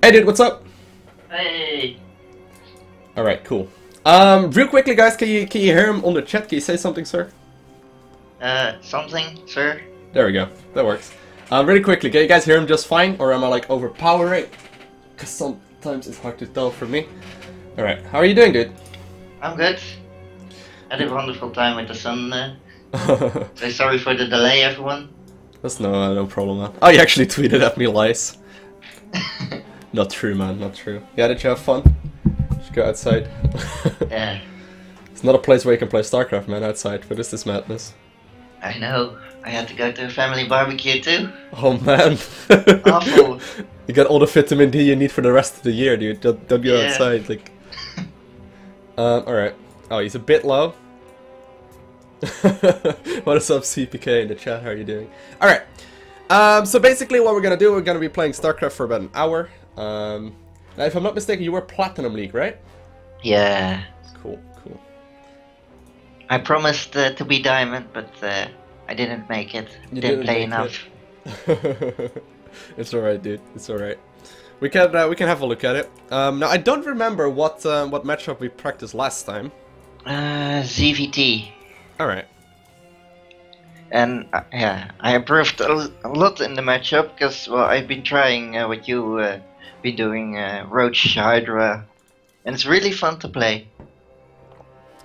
Hey dude, what's up? Hey. Alright, cool. Real quickly guys, can you hear him on the chat? Can you say something, sir? Something, sir? There we go. That works. Really quickly, can you guys hear him just fine? Or am I like overpowering? Because sometimes it's hard to tell for me. Alright, how are you doing, dude? I'm good. Had a wonderful time with the sun. So sorry for the delay, everyone. That's no problem, man. Oh, you actually tweeted at me lies. Not true, man, not true. Yeah, did you have fun? Just go outside. Yeah. It's not a place where you can play StarCraft, man, outside, but this is madness. I know. I had to go to a family barbecue too. Oh, man. Awful. You got all the vitamin D you need for the rest of the year, dude. Don't go outside, like... alright. Oh, he's a bit low. What is up, CPK in the chat? How are you doing? Alright. So basically what we're gonna do, we're gonna be playing StarCraft for about an hour. Now, if I'm not mistaken, you were Platinum League, right? Yeah. Cool, cool. I promised to be Diamond, but I didn't make it. Didn't play enough. It's alright, dude. It's alright. We can have a look at it. Now, I don't remember what matchup we practiced last time. ZVT. Alright. And yeah, I improved a lot in the matchup because, well, I've been trying what you been doing, Roach Hydra, and it's really fun to play.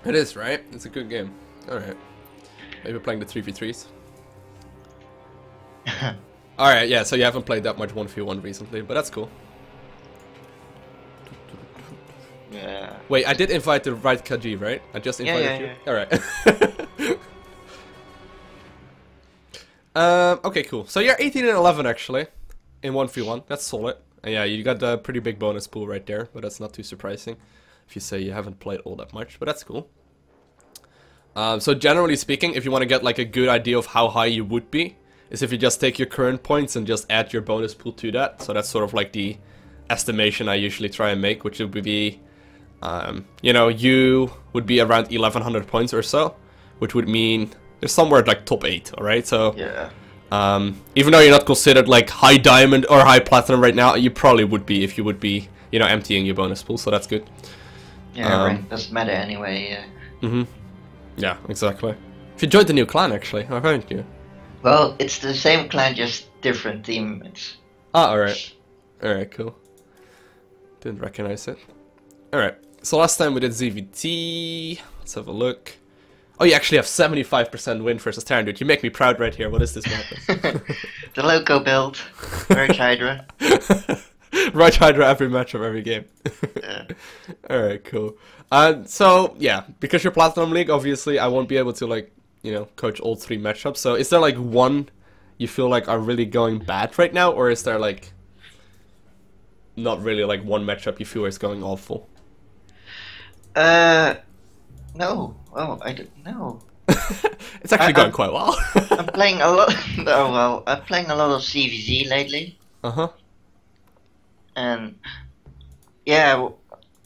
It is, right? It's a good game. Alright. Maybe playing the 3v3s. Alright, yeah, so you haven't played that much 1v1 recently, but that's cool. Yeah. Wait, I did invite the right Kaji, right? I just invited you? Yeah. Alright. Okay, cool. So you're 18 and 11 actually, in 1v1. That's solid. And yeah, you got a pretty big bonus pool right there, but that's not too surprising if you say you haven't played all that much, but that's cool. So generally speaking, if you want to get like a good idea of how high you would be, is if you just take your current points and just add your bonus pool to that. So that's sort of like the estimation I usually try and make, which would be, you know, you would be around 1100 points or so, which would mean there's somewhere like top 8, alright? So, yeah. Even though you're not considered like high diamond or high platinum right now, you probably would be if you would be, you know, emptying your bonus pool, so that's good. Yeah, right. Doesn't matter anyway. Yeah, exactly. If you joined the new clan, actually, haven't you? Well, it's the same clan, just different teammates. Ah, alright. Alright, cool. Didn't recognize it. Alright, so last time we did ZVT. Let's have a look. Oh, you actually have 75% win versus Terran, dude. You make me proud right here. What is this map? The Loco build. Roach Hydra. Roach Hydra every match of every game. Yeah. Alright, cool. So, yeah, because you're Platinum League, obviously, I won't be able to, like, you know, coach all 3 matchups. So, is there, like, one you feel like are really going bad right now? Or is there, like, not really, like, one matchup you feel is going awful? No. Oh, I don't know. It's actually going quite well. I'm playing a lot. Oh well, I'm playing a lot of CVZ lately. And yeah,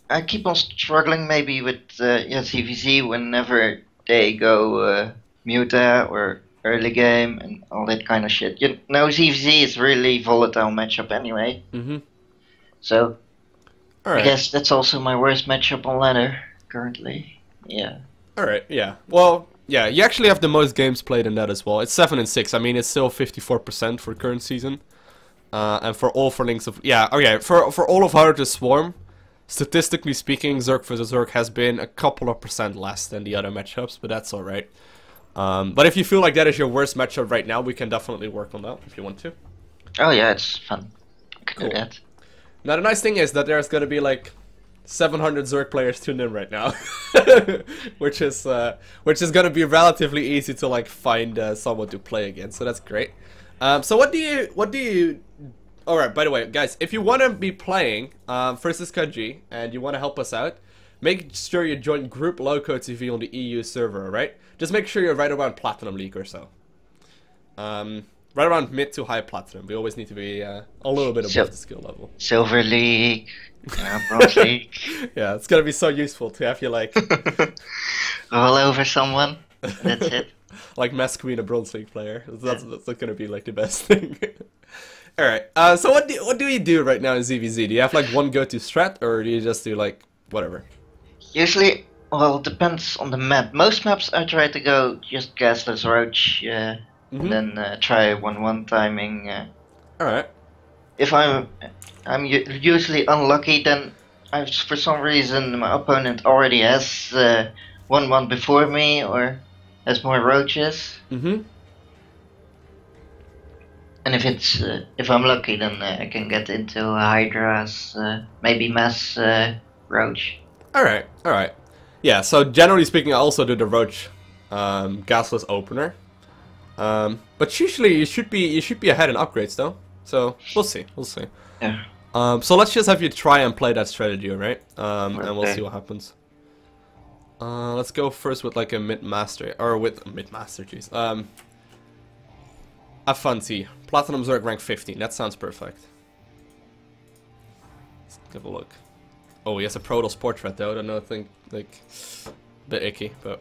I keep on struggling maybe with CVZ whenever they go Muta or early game and all that kind of shit. You know, CVZ is really volatile matchup anyway. So I guess that's also my worst matchup on ladder currently. Yeah. Alright, yeah. Well, yeah, you actually have the most games played in that as well. It's 7 and 6. I mean, it's still 54% for current season. And for all for links of... Yeah, okay, for all of Heart of Swarm, statistically speaking, Zerg vs Zerg has been a couple of percent less than the other matchups, but that's alright. But if you feel like that is your worst matchup right now, we can definitely work on that if you want to. Oh yeah, it's fun. I can do that. Now the nice thing is that there's gonna be like 700 Zerg players tuned in right now, which is gonna be relatively easy to like find someone to play against. So that's great. So what do you? All right. By the way, guys, if you want to be playing versus Kaji and you want to help us out, make sure you join Group LowkoTV on the EU server. All right. Just make sure you're right around Platinum League or so. Right around mid to high platinum. We always need to be a little bit above the skill level. Silver League, Bronze League. Yeah, it's gonna be so useful to have you like roll over someone. That's it. Like Mass Queen, a Bronze League player. That's gonna be like the best thing. Alright, so what do you do right now in ZVZ? Do you have like one go-to strat, or do you just do like whatever? Usually, well, depends on the map. Most maps I try to go just gasless roach, and then try 1-1 timing. Alright. If I'm usually unlucky, then for some reason my opponent already has 1-1 before me or has more roaches. And if I'm lucky, then I can get into Hydra's maybe mass roach. Alright, alright. Yeah, so generally speaking, I also do the roach gasless opener. But usually you should be ahead in upgrades though. So we'll see. Yeah. So let's just have you try and play that strategy, alright? And we'll see what happens. Let's go first with like a mid-master, or with mid-master, jeez. Afanti, Platinum Zerg rank 15, that sounds perfect. Let's give a look. Oh, he has a Protoss portrait though, I don't know, I think, like, a bit icky, but...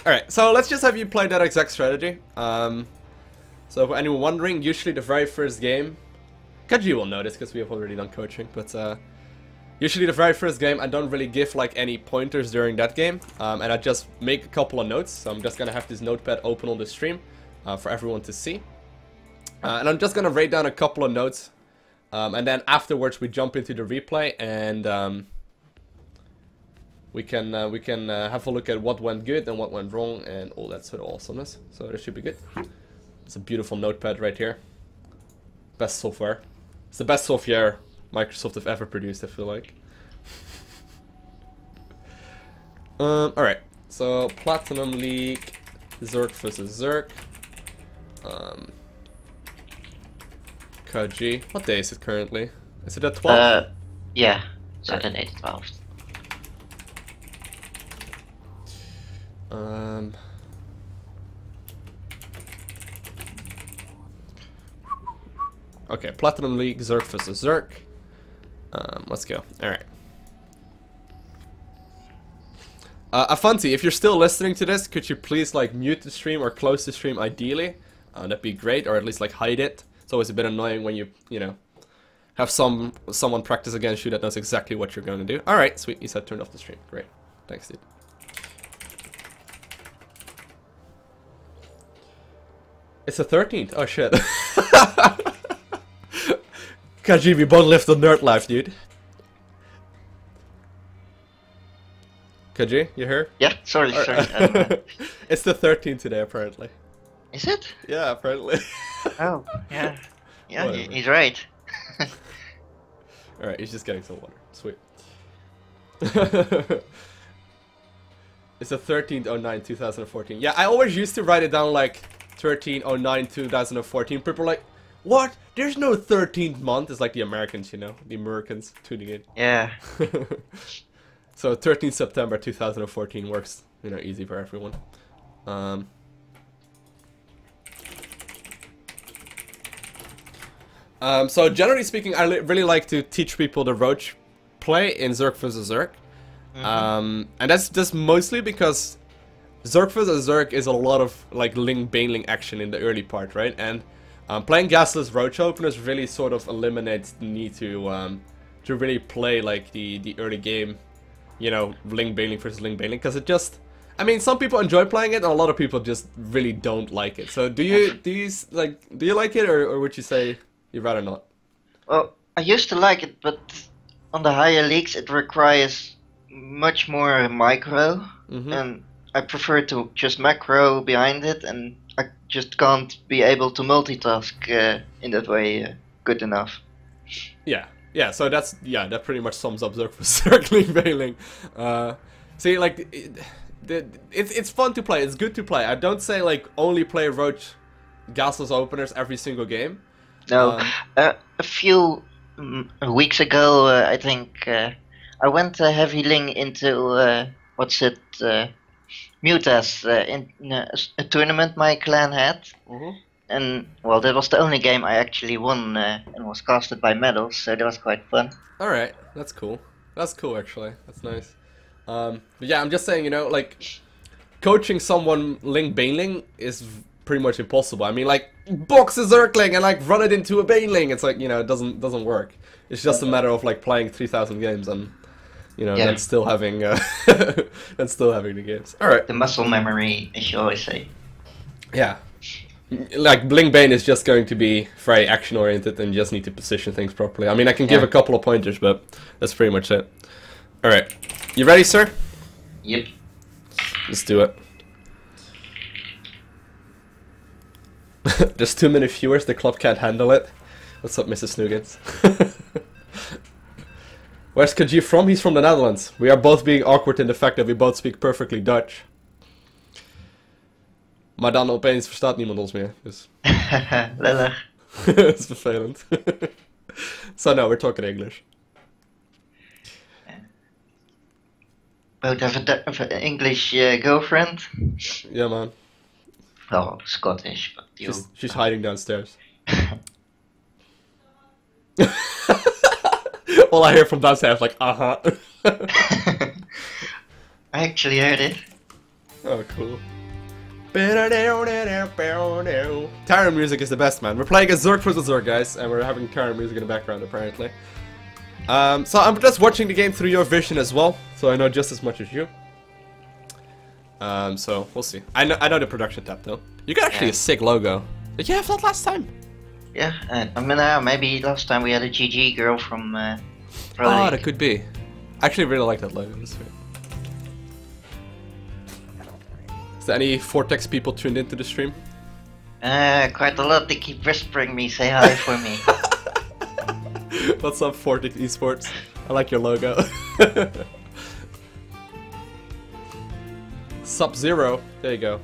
Alright, so let's just have you play that exact strategy. So for anyone wondering, usually the very first game... Kaji will know this, because we have already done coaching, but usually the very first game I don't really give like any pointers during that game, and I just make a couple of notes. So I'm just gonna have this notepad open on the stream for everyone to see, and I'm just gonna write down a couple of notes, and then afterwards we jump into the replay and we can have a look at what went good and what went wrong and all that sort of awesomeness. So this should be good. It's a beautiful notepad right here. Best software. It's the best software Microsoft have ever produced, I feel like. Alright, so Platinum League Zerg versus Zerg. KG. What day is it currently? Is it at 12? Yeah, Saturday the 12th. Okay, Platinum League Zerg versus Zerg. Let's go. Alright. Afanti, if you're still listening to this, could you please like mute the stream or close the stream ideally? That'd be great, or at least like hide it. It's always a bit annoying when you know, have someone practice against you that knows exactly what you're going to do. Alright, sweet, you said turned off the stream. Great. Thanks, dude. It's the 13th. Oh shit. Kaji, we both lived the nerd life, dude. Kaji, you here? Yeah, sorry. It's the 13th today, apparently. Is it? Yeah, apparently. Oh, yeah. Yeah, Whatever. he's right. Alright, he's just getting some water. Sweet. It's the 13th/09/2014. Yeah, I always used to write it down like 13/09/2014. People are like, what? There's no 13th month. It's like the Americans, you know? The Americans tuning in. Yeah. So 13th September 2014 works, you know, easy for everyone. So generally speaking, I really like to teach people the roach play in Zerg vs Zerg. And that's just mostly because Zerg vs Zerg is a lot of like Ling Baneling action in the early part, right? And playing gasless roach openers really sort of eliminates the need to really play like the early game, you know, Ling Baneling versus Ling Baneling, because it just, I mean, some people enjoy playing it, and a lot of people just really don't like it. So do you like it, or would you say you'd rather not? Well, I used to like it, but on the higher leagues it requires much more micro, and I prefer to just macro behind it, and I just can't be able to multitask in that way good enough. Yeah, so that pretty much sums up Zerg vs Zerg Ling Baneling. See, like, it's fun to play, it's good to play. I don't say, like, only play roach gasless openers every single game. No, a few weeks ago, I think, I went heavy Ling into, Mutas, in a tournament my clan had. And, well, that was the only game I actually won, and was casted by medals, so that was quite fun. Alright, that's cool. That's cool, actually. That's nice. But yeah, I'm just saying, you know, like, coaching someone Ling Baneling is pretty much impossible. I mean, like, box a Zergling and like run it into a Baneling. It's like, you know, it doesn't work. It's just a matter of like playing 3,000 games and, you know, then still having then still having the games. All right. The muscle memory, as you always say. Yeah. Like Bling Bane is just going to be very action oriented and you just need to position things properly. I mean, I can give a couple of pointers, but that's pretty much it. All right. You ready, sir? Yep. Let's do it. There's too many viewers, the club can't handle it. What's up, Mrs. Snoogans? Where's Khajiit from? He's from the Netherlands. We are both being awkward in the fact that we both speak perfectly Dutch. Maar dan opeens verstaat niemand ons meer. Dus. Lullig. Dat is vervelend. So no, we're talking English. Both have an English girlfriend? Yeah, man. Well, Scottish, but she's hiding downstairs. All I hear from downstairs is like, uh-huh. I actually heard it. Oh, cool. Terran music is the best, man. We're playing a Zerg vs Zerg, guys, and we're having Terran music in the background, apparently. So I'm just watching the game through your vision as well, so I know just as much as you. So we'll see. I know the production tab though. You got actually a sick logo. Did you have that last time? Yeah, I mean, maybe last time we had a GG girl from Pro Oh, League. that could be. I actually really like that logo. That's sweet. Is there any Vortex people tuned into the stream? Quite a lot. They keep whispering me, say hi for me. What's up, Vortex Esports? I like your logo. Sub-Zero. There you go.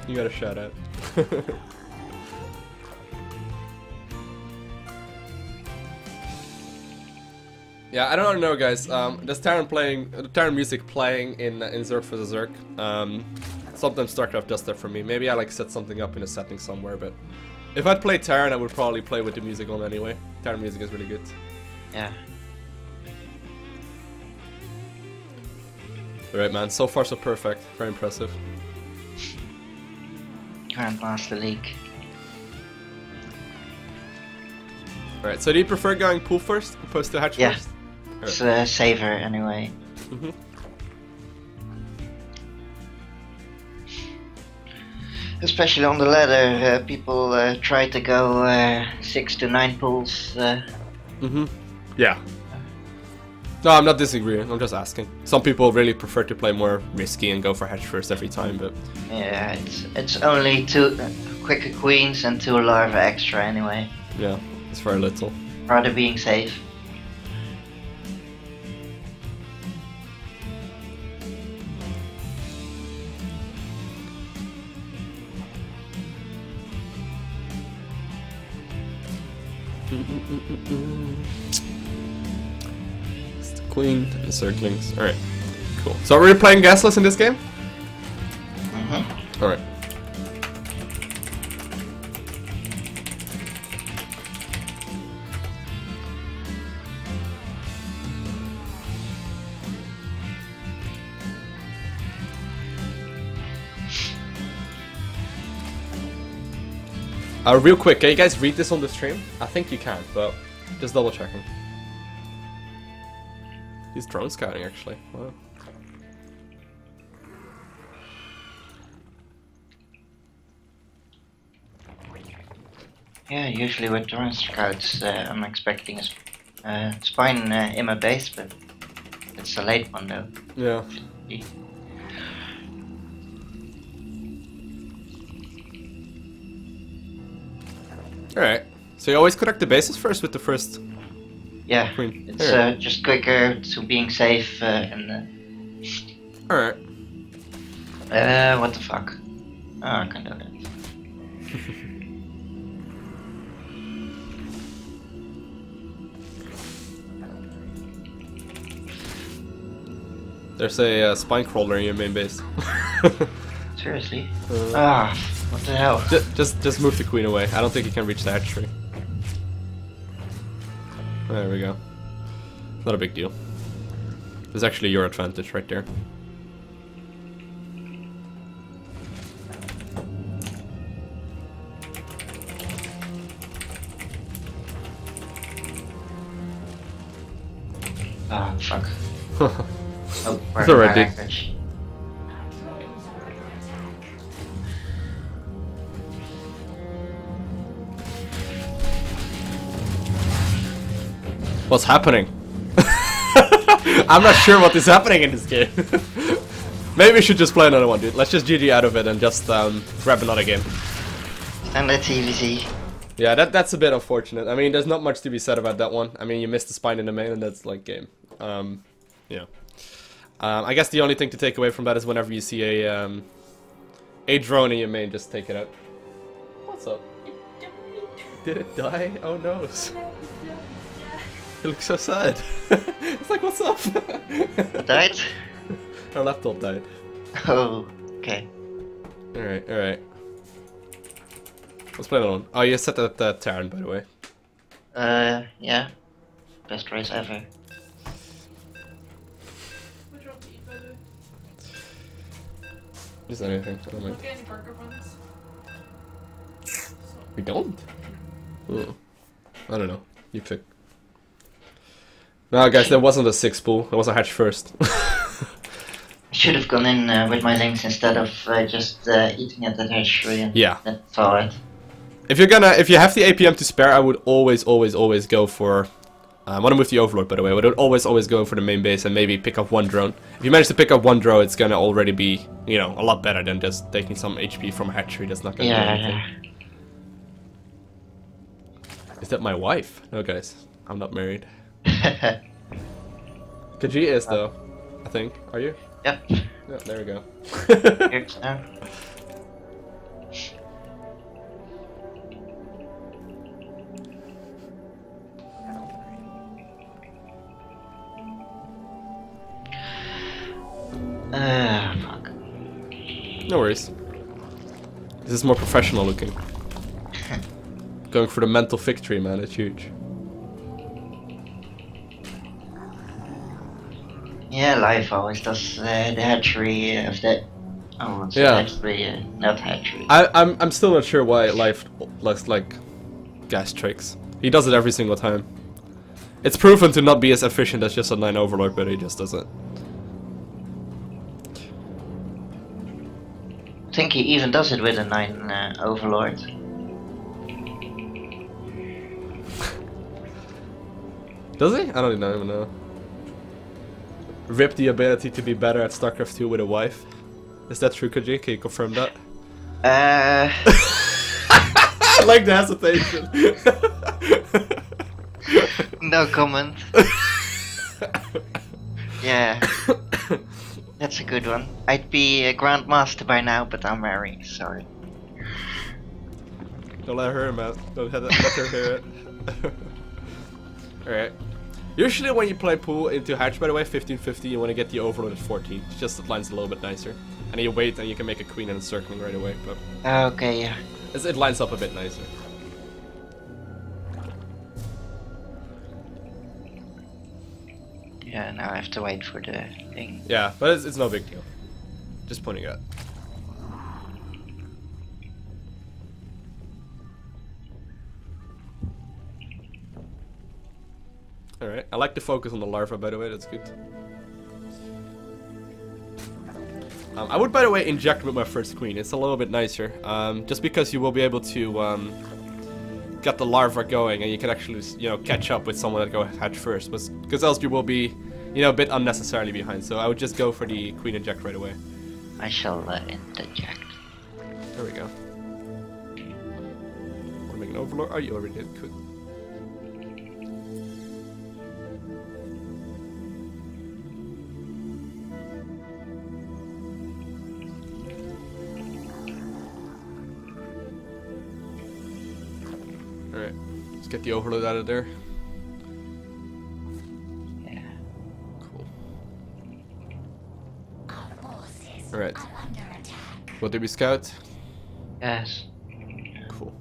You got a shout out. Yeah, I don't know, guys. There's Terran music playing in Zerg vs Zerg. Sometimes StarCraft does that for me. Maybe I like set something up in a setting somewhere, but if I'd play Terran, I would probably play with the music on anyway. Terran music is really good. Yeah. Alright, man. So far, so perfect. Very impressive. Current Master League. Alright, so do you prefer going pool first opposed to hatch first? It's safer anyway. Mm-hmm. Especially on the ladder, people try to go 6 to 9 pools. Mm-hmm. Yeah. No, I'm not disagreeing. I'm just asking. Some people really prefer to play more risky and go for hatch first every time, but Yeah, it's only 2 quicker queens and 2 larvae extra anyway. yeah, it's very little. Rather being safe. It's the queen and Zerglings. Alright, cool. So are we playing gasless in this game? Mm-hmm. Alright. Real quick, can you guys read this on the stream? I think you can, but just double checking. He's drone scouting, actually. Wow. Yeah, usually with drone scouts, I'm expecting a spine in my base, but it's a late one though. Yeah. Alright. So you always connect the bases first with the first Yeah, queen? it's just quicker to being safe and... Alright. What the fuck? Oh, I can do that. There's a spine crawler in your main base. Seriously? What the hell? Just move the queen away. I don't think you can reach the hatch tree. There we go. Not a big deal. There's actually your advantage right there. Oh, fuck. Oh, It's alright, dude. language. What's happening? I'm not sure what is happening in this game. Maybe we should just play another one, dude. Let's just GG out of it and just grab another game. Standard TVC. Yeah, that's a bit unfortunate. I mean, there's not much to be said about that one. I mean, you missed the spine in the main, and that's like game. Yeah. I guess the only thing to take away from that is whenever you see a drone in your main, just take it out. What's up? Did it die? Oh no. It looks so sad. It's like, what's up? Died? Our laptop died. Oh, okay. Alright, alright. Let's play another one. Oh, you set that Terran, by the way. Yeah. Best race ever. Which one do you eat, by the way? Just anything. I don't mind. Don't get any burger buns. We don't? Ooh. I don't know. You pick. No, guys, there wasn't a 6 pool. There was a hatch first. I should have gone in with my links instead of just eating at that hatchery. And Yeah. that's alright. If you have the APM to spare, I would always go for. I want to move the Overlord, by the way. I would always go for the main base and maybe pick up one drone. If you manage to pick up one drone, it's gonna already be, you know, a lot better than just taking some HP from a hatchery. That's not gonna do anything. Is that my wife? No, guys, I'm not married. Khaji is though, I think. Are you? Yep. Yeah, there we go. Here's now. Fuck. No worries. This is more professional looking. Going for the mental victory, man. It's huge. Yeah, life always does the hatchery of the. Oh, it's Yeah. hatchery, not hatchery. I'm still not sure why life looks like gas tricks. He does it every single time. It's proven to not be as efficient as just a 9 Overlord, but he just does it. I think he even does it with a 9 Overlord. Does he? I don't even know. Rip the ability to be better at StarCraft II with a wife. Is that true, Khaji? Can you confirm that? I like the hesitation. No comment. Yeah. That's a good one. I'd be a Grandmaster by now, but I'm married, sorry. Don't let her, man. Don't let her hear it. Alright. Usually when you play pool into hatch, by the way, 15-50, you want to get the Overlord at 14. It just lines a little bit nicer. And you wait and you can make a queen and a circling right away, but Okay, yeah. it lines up a bit nicer. Yeah, now I have to wait for the thing. Yeah, but it's no big deal. Just pointing out. Alright, I like the focus on the larva, by the way, that's good. I would, by the way, inject with my first queen. It's a little bit nicer. Just because you will be able to get the larva going and you can actually, you know, catch up with someone that go hatch first. Because else you will be, you know, a bit unnecessarily behind. So I would just go for the queen inject right away. I shall interject. There we go. Want to make an Overlord? Oh, you already did. Good. Alright, let's get the Overload out of there. Yeah. Cool. Alright. What did we scout? Yes. Cool.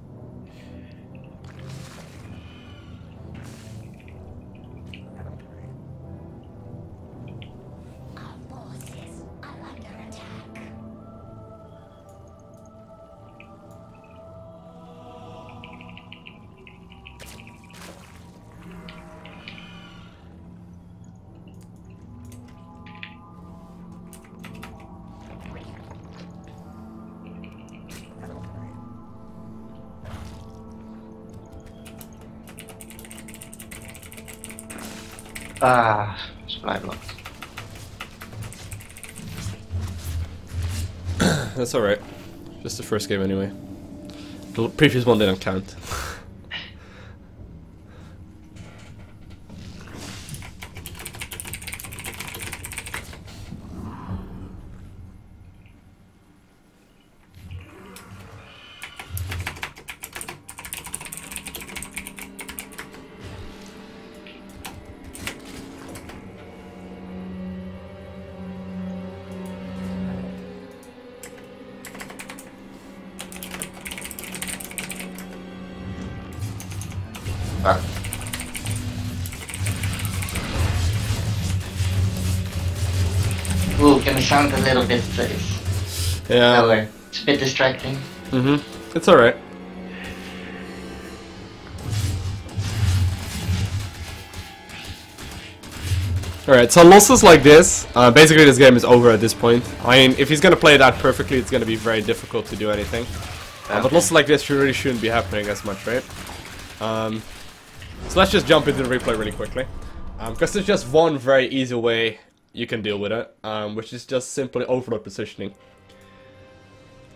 Ah, supply block. That's alright. Just the first game anyway. The previous one didn't count. Fuck. Ooh, can sound a little bit Yeah. lower. It's a bit distracting. It's alright. Alright, so losses like this, basically this game is over at this point. I mean, if he's gonna play that perfectly, it's gonna be very difficult to do anything. But losses like this really shouldn't be happening as much, right? So let's just jump into the replay really quickly. Because there's just one very easy way you can deal with it, which is just simply overload positioning.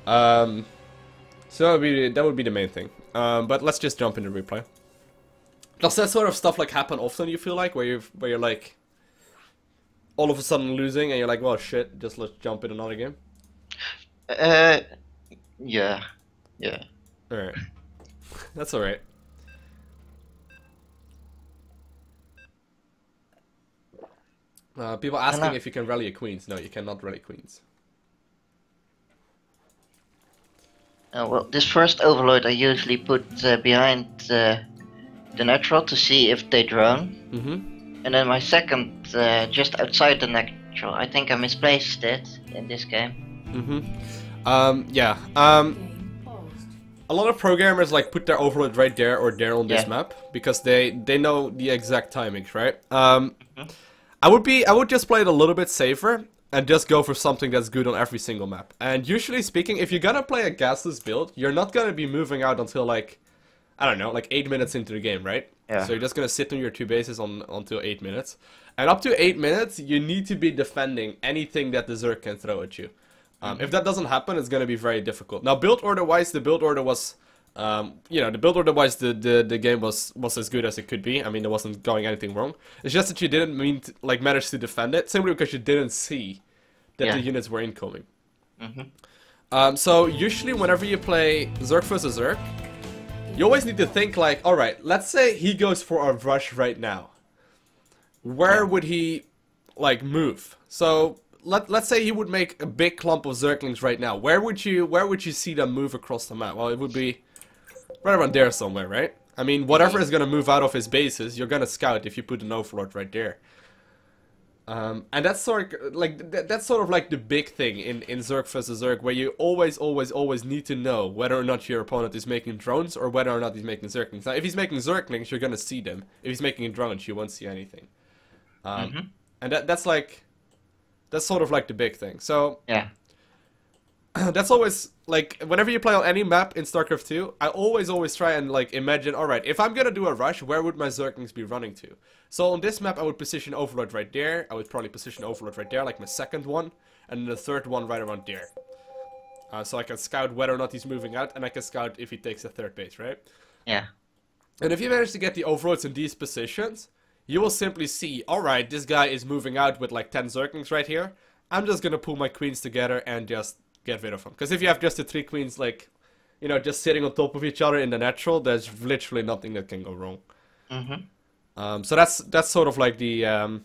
So that would be the main thing. But let's just jump into replay. Does that sort of stuff like happen often, you feel like, where you're like all of a sudden losing and you're like, well shit, just let's jump in another game? Yeah. Alright. That's alright. People asking if you can rally a queens. No, you cannot rally queens. Well, this first Overlord I usually put behind the natural to see if they drone. And then my second just outside the natural. I think I misplaced it in this game. Yeah. A lot of programmers like put their Overlord right there or there on this map because they know the exact timings, right? I would just play it a little bit safer and just go for something that's good on every single map. And usually speaking, if you're gonna play a gasless build, you're not gonna be moving out until like, I don't know, like 8 minutes into the game, right? Yeah. So you're just gonna sit on your two bases until 8 minutes. And up to 8 minutes, you need to be defending anything that the Zerg can throw at you. If that doesn't happen, it's gonna be very difficult. Now, build order wise, the build order was, the build order wise, the game was as good as it could be. I mean, there wasn't going anything wrong. It's just that you didn't manage to defend it simply because you didn't see that the units were incoming. So usually, whenever you play Zerg versus Zerg, you always need to think like, all right, let's say he goes for a rush right now. Where would he like move? So let's say he would make a big clump of Zerglings right now. Where would you see them move across the map? Well, it would be right around there somewhere, right? I mean, whatever is gonna move out of his bases, you're gonna scout if you put an Overlord right there. And that's sort of like the big thing in Zerg vs Zerg, where you always need to know whether or not your opponent is making drones or whether or not he's making Zerglings. Now, if he's making Zerglings, you're gonna see them. If he's making drones, you won't see anything. And that's sort of like the big thing. So Yeah. that's always like whenever you play on any map in StarCraft II, I always try and like imagine, all right, if I'm gonna do a rush, where would my Zerglings be running to? So on this map, I would position Overlord right there. I would probably position Overlord right there, like my second one, and then the third one right around there. So I can scout whether or not he's moving out, and I can scout if he takes a third base, right? Yeah. And if you manage to get the Overlords in these positions, you will simply see, alright, this guy is moving out with like 10 Zerglings right here. I'm just gonna pull my queens together and just get rid of them. Because if you have just the 3 queens, like, you know, just sitting on top of each other in the natural, there's literally nothing that can go wrong. So that's sort of like the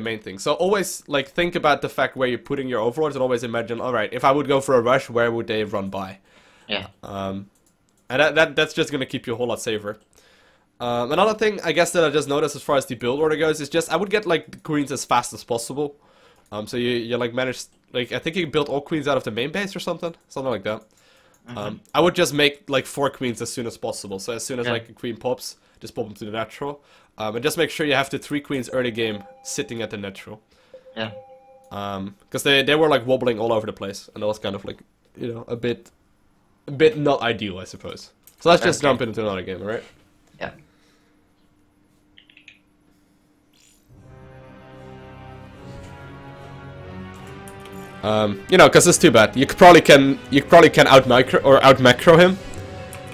main thing. So always like think about the fact where you're putting your Overlords and always imagine, alright, if I would go for a rush, where would they run by? Yeah. And that's just gonna keep you a whole lot safer. Another thing I guess that I just noticed as far as the build order goes is just I would get like the queens as fast as possible. So you like manage, like, I think you can build all queens out of the main base or something like that. I would just make like 4 queens as soon as possible. So as soon as like a queen pops, just pop them to the natural. And just make sure you have the 3 queens early game sitting at the natural. Yeah. Because they were like wobbling all over the place, and that was kind of like, you know, a bit not ideal, I suppose. So let's just jump into another game, alright? Yeah. You know, because it's too bad. You probably can out micro or out macro him.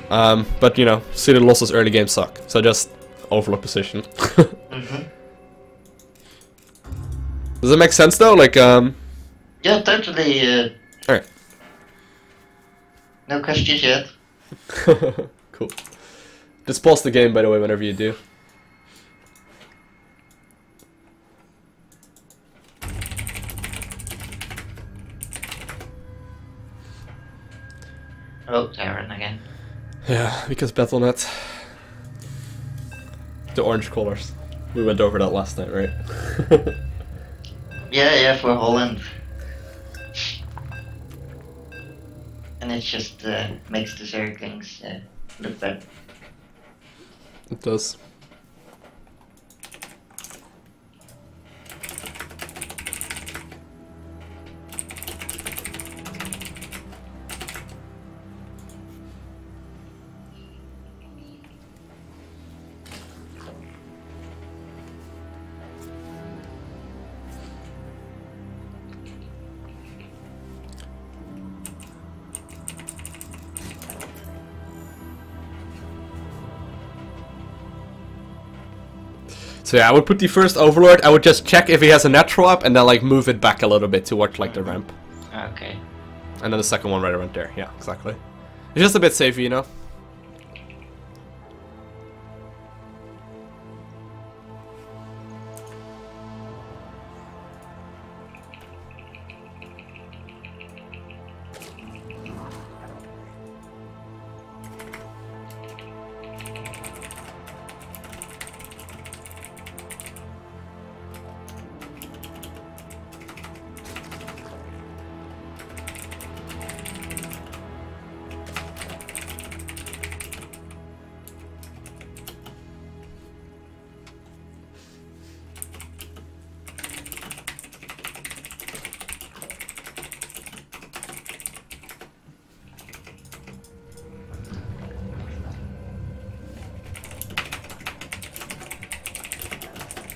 But you know, suited losses early game suck. So just overlook position. Does it make sense though? Like Yeah, totally. Alright. No questions yet. Cool. Just pause the game by the way whenever you do. Oh, Terran again. Yeah, because Battle.net. The orange colors. We went over that last night, right? Yeah, for Holland. And it just makes the Zerglings look better. It does. So yeah, I would put the first Overlord, I would just check if he has a natural up and then like move it back a little bit towards like the ramp. Okay. And then the second one right around there, yeah, exactly. It's just a bit safer, you know?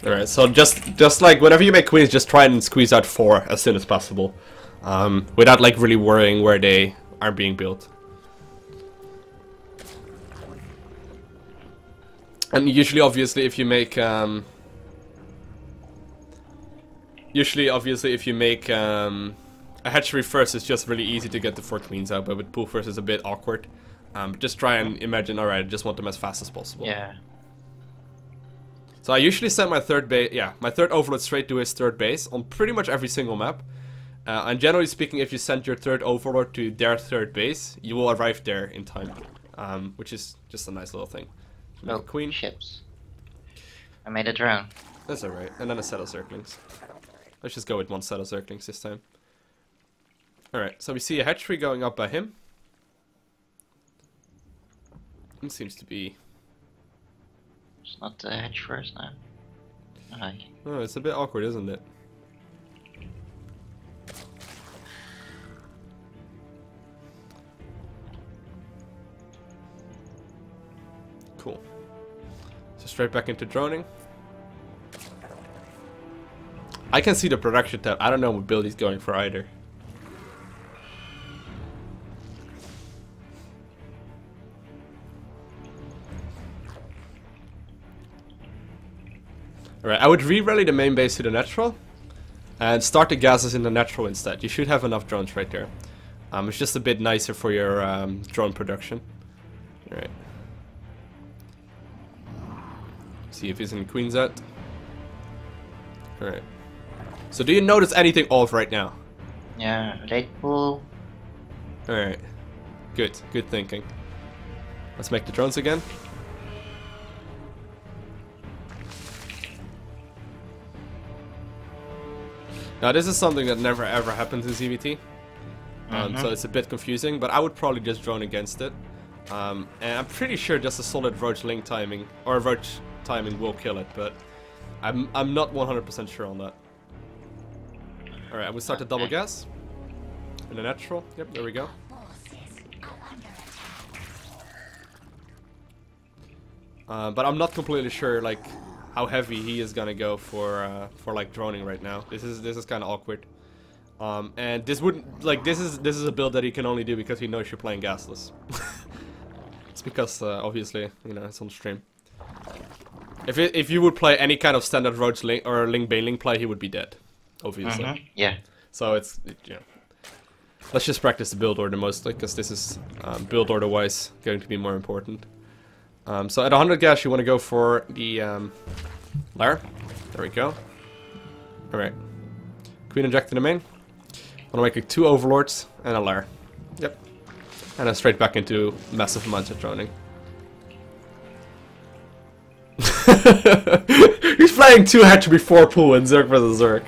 Alright, so just like whenever you make queens, just try and squeeze out 4 as soon as possible. Without like really worrying where they are being built. And usually obviously if you make a hatchery first, it's just really easy to get the 4 queens out, but with pool first it's a bit awkward. Just try and imagine, alright, I just want them as fast as possible. Yeah. So I usually send my third Overlord straight to his third base on pretty much every single map. And generally speaking, if you send your third Overlord to their third base, you will arrive there in time. Which is just a nice little thing. No queen. ships. I made a drone. That's alright. And then a set of Zerglings. Let's just go with one set of Zerglings this time. Alright, so we see a hatchery going up by him. It seems to be... It's not the hedge first now. Aye. Oh, it's a bit awkward, isn't it? Cool. So straight back into droning. I can see the production tab. I don't know what build he's going for either. Alright, I would re-rally the main base to the natural and start the gases in the natural instead. You should have enough drones right there. It's just a bit nicer for your drone production. Alright. See if he's in queens out. Alright. So do you notice anything off right now? Yeah, late pool. Alright. Good. Good thinking. Let's make the drones again. Now this is something that never ever happens in ZVT. So it's a bit confusing, but I would probably just drone against it. And I'm pretty sure just a solid Roach Link timing, or Roach timing will kill it, but I'm not 100% sure on that. Alright, I will start the double gas. In the natural, yep, there we go. But I'm not completely sure, like, how heavy he is gonna go for like droning right now. This is kind of awkward. And this wouldn't like this is a build that he can only do because he knows you're playing gasless. It's because obviously it's on stream. If you would play any kind of standard Roach Link or Link Bane Link play, he would be dead, obviously. Yeah. So it's let's just practice the build order mostly, because this is build order wise going to be more important. So at 100 gas, you want to go for the lair. There we go. All right. Queen inject in the main. Want to make like 2 overlords and a lair. Yep. And then straight back into massive amounts of droning. He's playing 2 hatchery 4 pool in Zerg vs Zerg.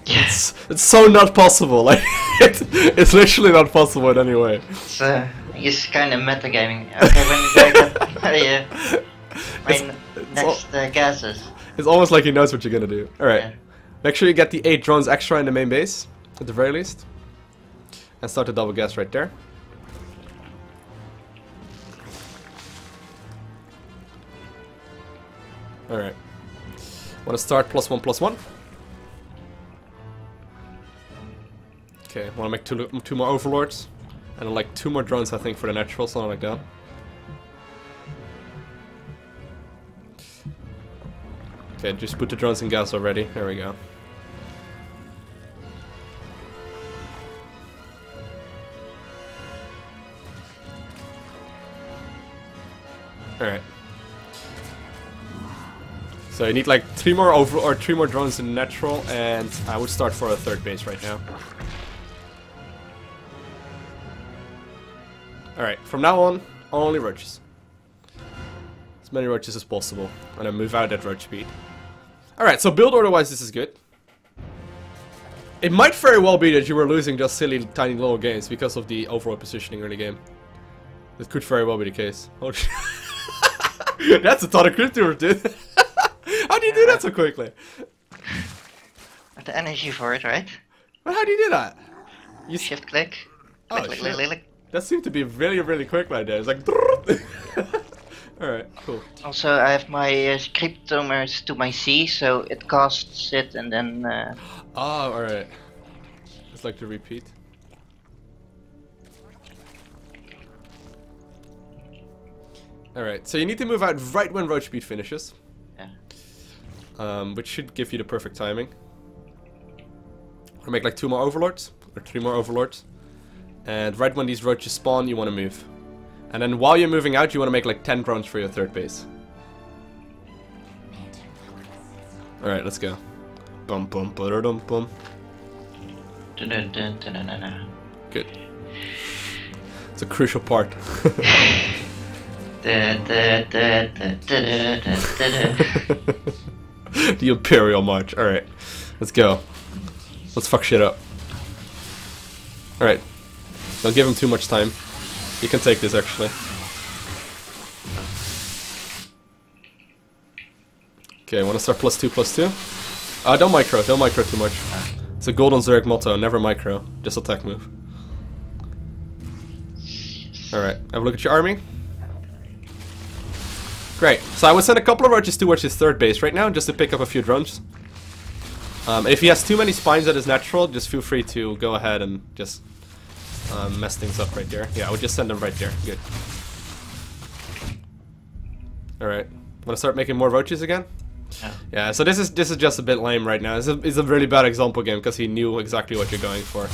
Yes. It's so not possible. Like it's literally not possible in any way. He's kind of metagaming. Okay, when you get my next gases. It's almost like he knows what you're gonna do. All right. Yeah. Make sure you get the 8 drones extra in the main base, at the very least. And start the double gas right there. Alright. Want to start +1/+1. Okay, want to make two more overlords. And like 2 more drones, I think, for the natural, something like that. Okay, just put the drones in gas already. There we go. Alright. So you need like 3 more drones in natural, and I would start for a 3rd base right now. Alright, from now on, only roaches. As many roaches as possible. And then move out at roach speed. Alright, so build order wise this is good. It might very well be that you were losing just silly tiny little games because of the overall positioning early game. That could very well be the case. Oh, that's a ton of crypto, dude. How do you do that so quickly? With the energy for it, right? Well, how do you do that? You shift click. Oh, Click, shit. click. That seemed to be really, really quick like that. It's like... Alright, cool. Also, I have my cryptomers to my C, so it casts it and then... Oh, alright. It's like the repeat. Alright, so you need to move out right when roach speed finishes. Yeah. Which should give you the perfect timing. Or make like 2 more overlords, or 3 more overlords. And right when these roaches spawn, you want to move. And then while you're moving out, you want to make like 10 drones for your 3rd base. Alright, let's go. Bum bum ba-da-dum bum. Good. It's a crucial part. The Imperial March. Alright, let's go. Let's fuck shit up. Alright. Don't give him too much time. You can take this actually. Okay, want to start +2/+2? Don't micro too much. It's a golden Zerg motto, never micro, just attack move. Alright, have a look at your army. Great, so I would send a couple of roaches towards his 3rd base right now, just to pick up a few drones. If he has too many spines at his natural, just feel free to go ahead and just mess things up right there. Yeah, I would just send them right there. Good. Alright, wanna start making more roaches again? Yeah, so this is just a bit lame right now. It's a really bad example game because he knew exactly what you're going for.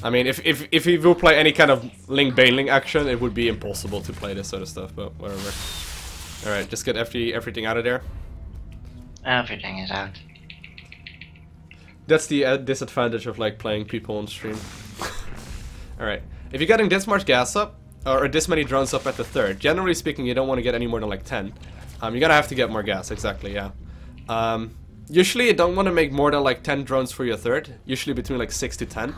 I mean, if he will play any kind of Link Baneling action, it would be impossible to play this sort of stuff, but whatever. Alright, just get everything out of there. Everything is out. That's the disadvantage of like playing people on stream. Alright, if you're getting this much gas up, or this many drones up at the 3rd, generally speaking you don't want to get any more than like 10. You're gonna have to get more gas, exactly, yeah. Usually you don't want to make more than like 10 drones for your 3rd, usually between like 6 to 10.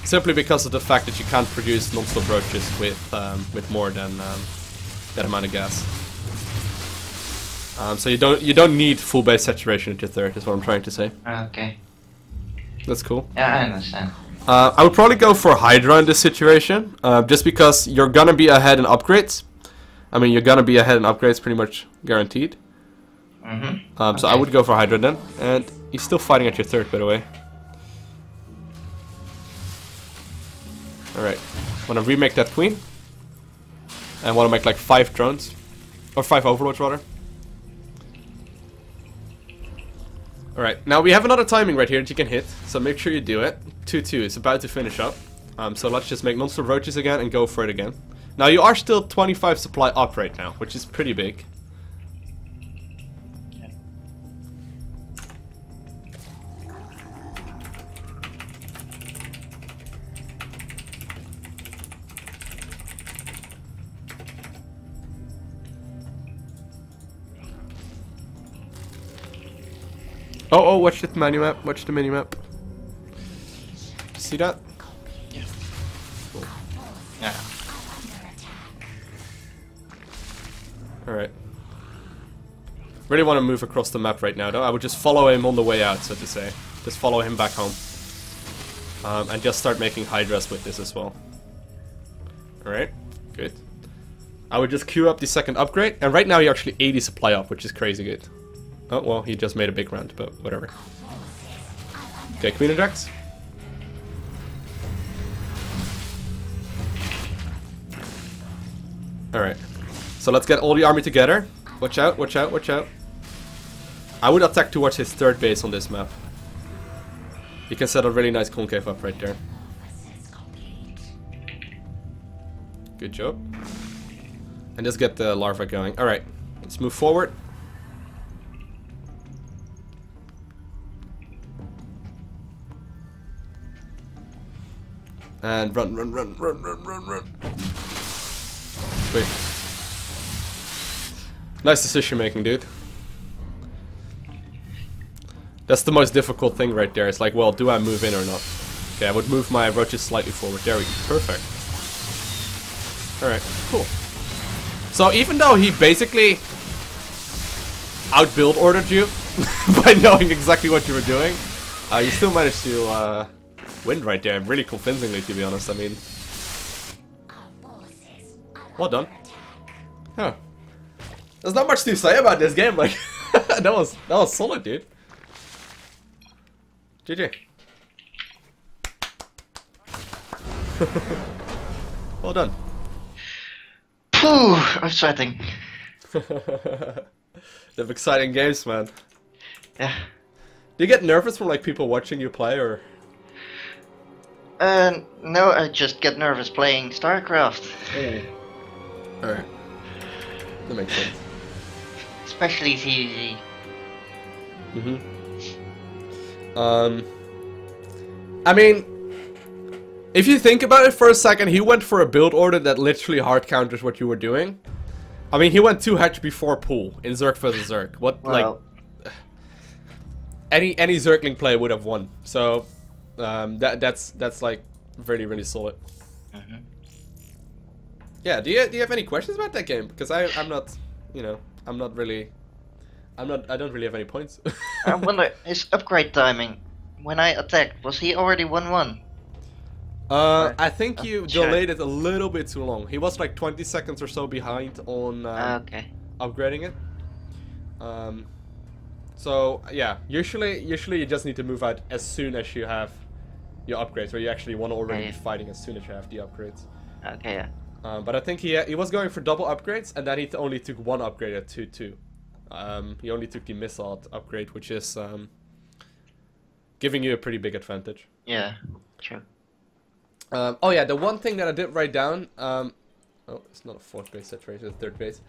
Simply because of the fact that you can't produce non-stop roaches with more than that amount of gas. So you don't need full base saturation at your 3rd, is what I'm trying to say. Okay. That's cool. Yeah, I understand. I would probably go for Hydra in this situation, just because you're gonna be ahead in upgrades. I mean, you're gonna be ahead in upgrades, pretty much guaranteed. Mm-hmm. So I would go for Hydra then, and He's still fighting at your third, by the way. Alright. Wanna remake that queen. And wanna make like 5 drones. Or 5 overlords, rather. Alright, now we have another timing right here that you can hit, so make sure you do it. 2-2 is about to finish up. So let's just make non-stop roaches again and go for it again. Now you are still 25 supply up right now, which is pretty big. Oh, watch the minimap, watch the minimap. See that? Yeah. Yeah. Alright. Really want to move across the map right now though. I would just follow him on the way out, so to say. Just follow him back home. And just start making Hydras with this as well. Alright, good. I would just queue up the second upgrade, and right now you're actually 80 supply up, which is crazy good. Oh, well, he just made a big round, but whatever. Okay, Queen of Jacks. Alright. So let's get all the army together. Watch out, watch out, watch out. I would attack towards his third base on this map. You can set a really nice concave up right there. Good job. And just get the larva going. Alright, let's move forward. And run. Wait. Nice decision making, dude. That's the most difficult thing right there. It's like, well, do I move in or not? Okay, I would move my roaches slightly forward. There we go. Perfect. Alright, cool. So even though he basically out-build ordered you by knowing exactly what you were doing, you still managed to win right there, really convincingly, to be honest. I mean, well done. Huh. There's not much to say about this game. Like, that was solid, dude. GG. Well done. Phew, I'm sweating. Them exciting games, man. Yeah. Do you get nervous from like people watching you play, or? No, I just get nervous playing StarCraft. Alright. That makes sense. Especially TVZ. I mean, if you think about it for a second, he went for a build order that literally hard counters what you were doing. I mean, he went 2 hatch before pool in Zerg vs Zerg. What, well, like, any Zergling play would have won. So, that's like really really solid. Yeah. Do you have any questions about that game? Because I'm not, you know, I don't really have any points. I wonder, his upgrade timing, when I attacked, was he already 1-1? I think you delayed it a little bit too long. He was like 20 seconds or so behind on upgrading it. So yeah, usually you just need to move out as soon as you have your upgrades, or you actually want to already be fighting as soon as you have the upgrades. Okay, yeah. But I think he was going for double upgrades, and then he only took 1 upgrade at 2-2. He only took the missile upgrade, which is giving you a pretty big advantage. Yeah, true. Oh yeah, the one thing that I did write down, oh, it's not a 4th base saturation, it's 3rd base,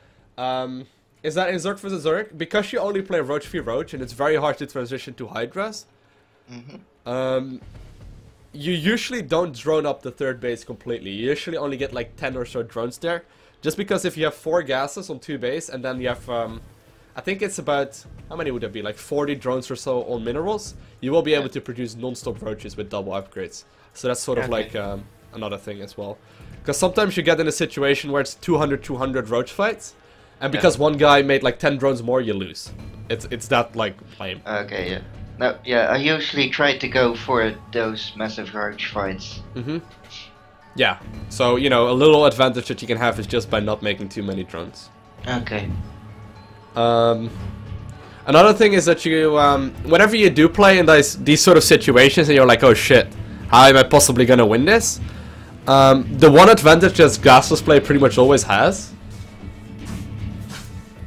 is that in Zerg vs Zerg, because you only play Roach v Roach, and it's very hard to transition to Hydras, you usually don't drone up the 3rd base completely. You usually only get like 10 or so drones there, just because if you have 4 gases on 2 base, and then you have, I think it's about, how many would that be, like 40 drones or so on minerals, you will be able to produce non-stop roaches with double upgrades. So that's sort of like another thing as well. Because sometimes you get in a situation where it's 200 roach fights, and because one guy made like 10 drones more, you lose. It's that like lame. Okay, yeah. No, yeah, I usually try to go for those massive roach fights. Yeah, so you know, a little advantage that you can have is just by not making too many drones. Okay. Another thing is that you, whenever you do play in these sort of situations and you're like, oh shit, how am I possibly gonna win this? The one advantage that glassless play pretty much always has.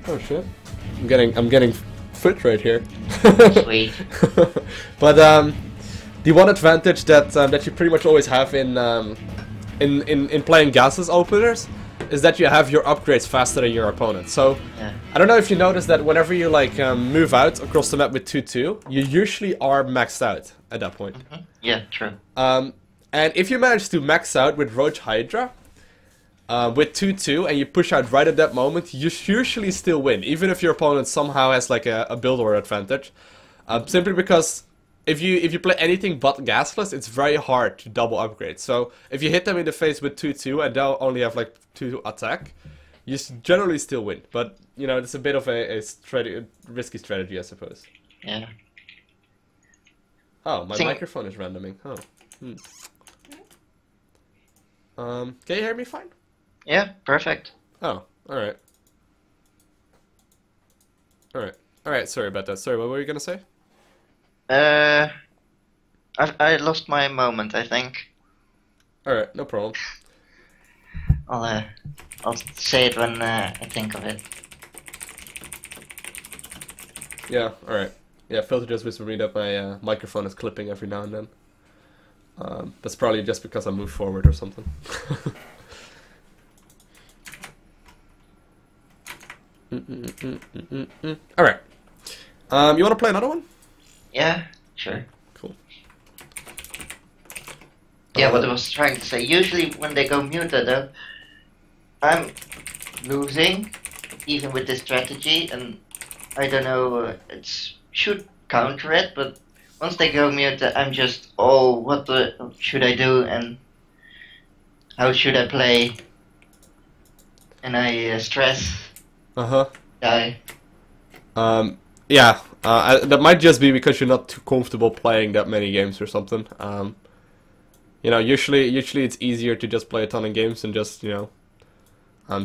Oh shit. I'm getting fit right here. Sweet. But the one advantage that you pretty much always have in playing gasless openers is that you have your upgrades faster than your opponent. So Yeah. I don't know if you noticed that whenever you like move out across the map with 2-2, you usually are maxed out at that point. Yeah, true. And if you manage to max out with Roach Hydra with 2-2 and you push out right at that moment, you usually still win, even if your opponent somehow has like a build order advantage. Simply because if you play anything but gasless, it's very hard to double upgrade. So if you hit them in the face with 2-2 and they'll only have like 2 attack, you generally still win. But you know, it's a bit of a risky strategy, I suppose. Yeah. Oh, my microphone is randoming. Oh. Can you hear me fine? Yeah, perfect. Oh, alright. Alright, sorry about that. Sorry, what were you gonna say? I lost my moment, I think. Alright, no problem. I'll say it when I think of it. Yeah, alright. Yeah, Filter just whispered me that my microphone is clipping every now and then. That's probably just because I moved forward or something. Alright. You wanna play another one? Yeah, sure. Cool. Yeah, what I was trying to say. Usually when they go muted, though, I'm losing, even with this strategy, and I don't know. It should counter it, but once they go muted, I'm just, oh, what should I do, and how should I play? And I stress. Die. Yeah. That might just be because you're not too comfortable playing that many games or something. You know, usually it's easier to just play a ton of games and just, you know,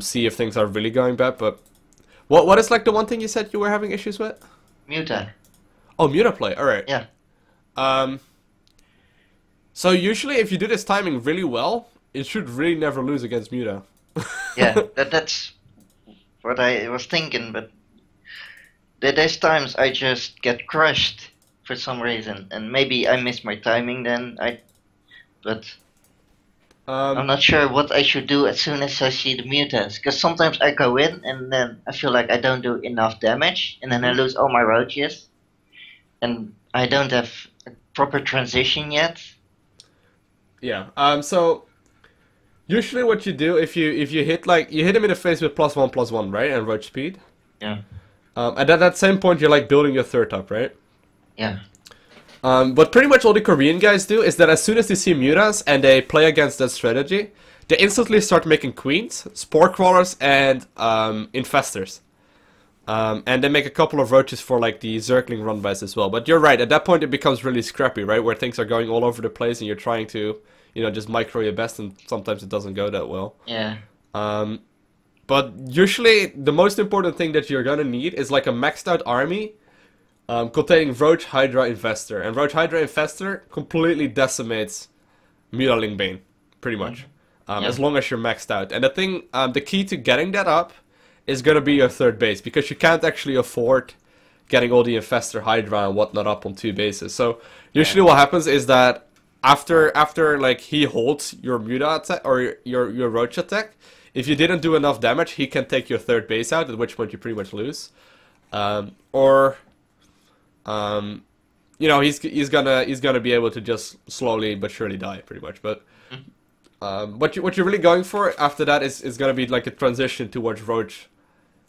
see if things are really going bad. But what is like the one thing you said you were having issues with? Muta. Oh, Muta play. All right. Yeah. So usually if you do this timing really well, it should really never lose against Muta. Yeah, that's what I was thinking, but there's times I just get crushed for some reason, and maybe I miss my timing then. But I'm not sure what I should do as soon as I see the mutas, because sometimes I go in and then I feel like I don't do enough damage, and then I lose all my roaches, and I don't have a proper transition yet. Yeah. So usually what you do if you hit him in the face with +1/+1, right, and roach speed. Yeah. And at that same point you're like building your third up, right? Yeah. What pretty much all the Korean guys do is that as soon as they see mutas and they play against that strategy, they instantly start making queens, spore crawlers, and infestors. And they make a couple of roaches for like the Zergling runbys as well. But you're right, at that point it becomes really scrappy, right? Where things are going all over the place and you're trying to, you know, just micro your best, and sometimes it doesn't go that well. Yeah. But usually the most important thing that you're gonna need is like a maxed out army containing Roach, Hydra, Infestor. And Roach, Hydra, Infestor completely decimates Mutaling Bane, pretty much. As long as you're maxed out. And the thing, the key to getting that up is gonna be your third base, because you can't actually afford getting all the Infestor, Hydra, and whatnot up on 2 bases. So usually what happens is that after like he holds your Muta attack or your Roach attack, if you didn't do enough damage, he can take your third base out, at which point you pretty much lose. You know, he's gonna be able to just slowly but surely die, pretty much. But what you're really going for after that is gonna be like a transition towards Roach,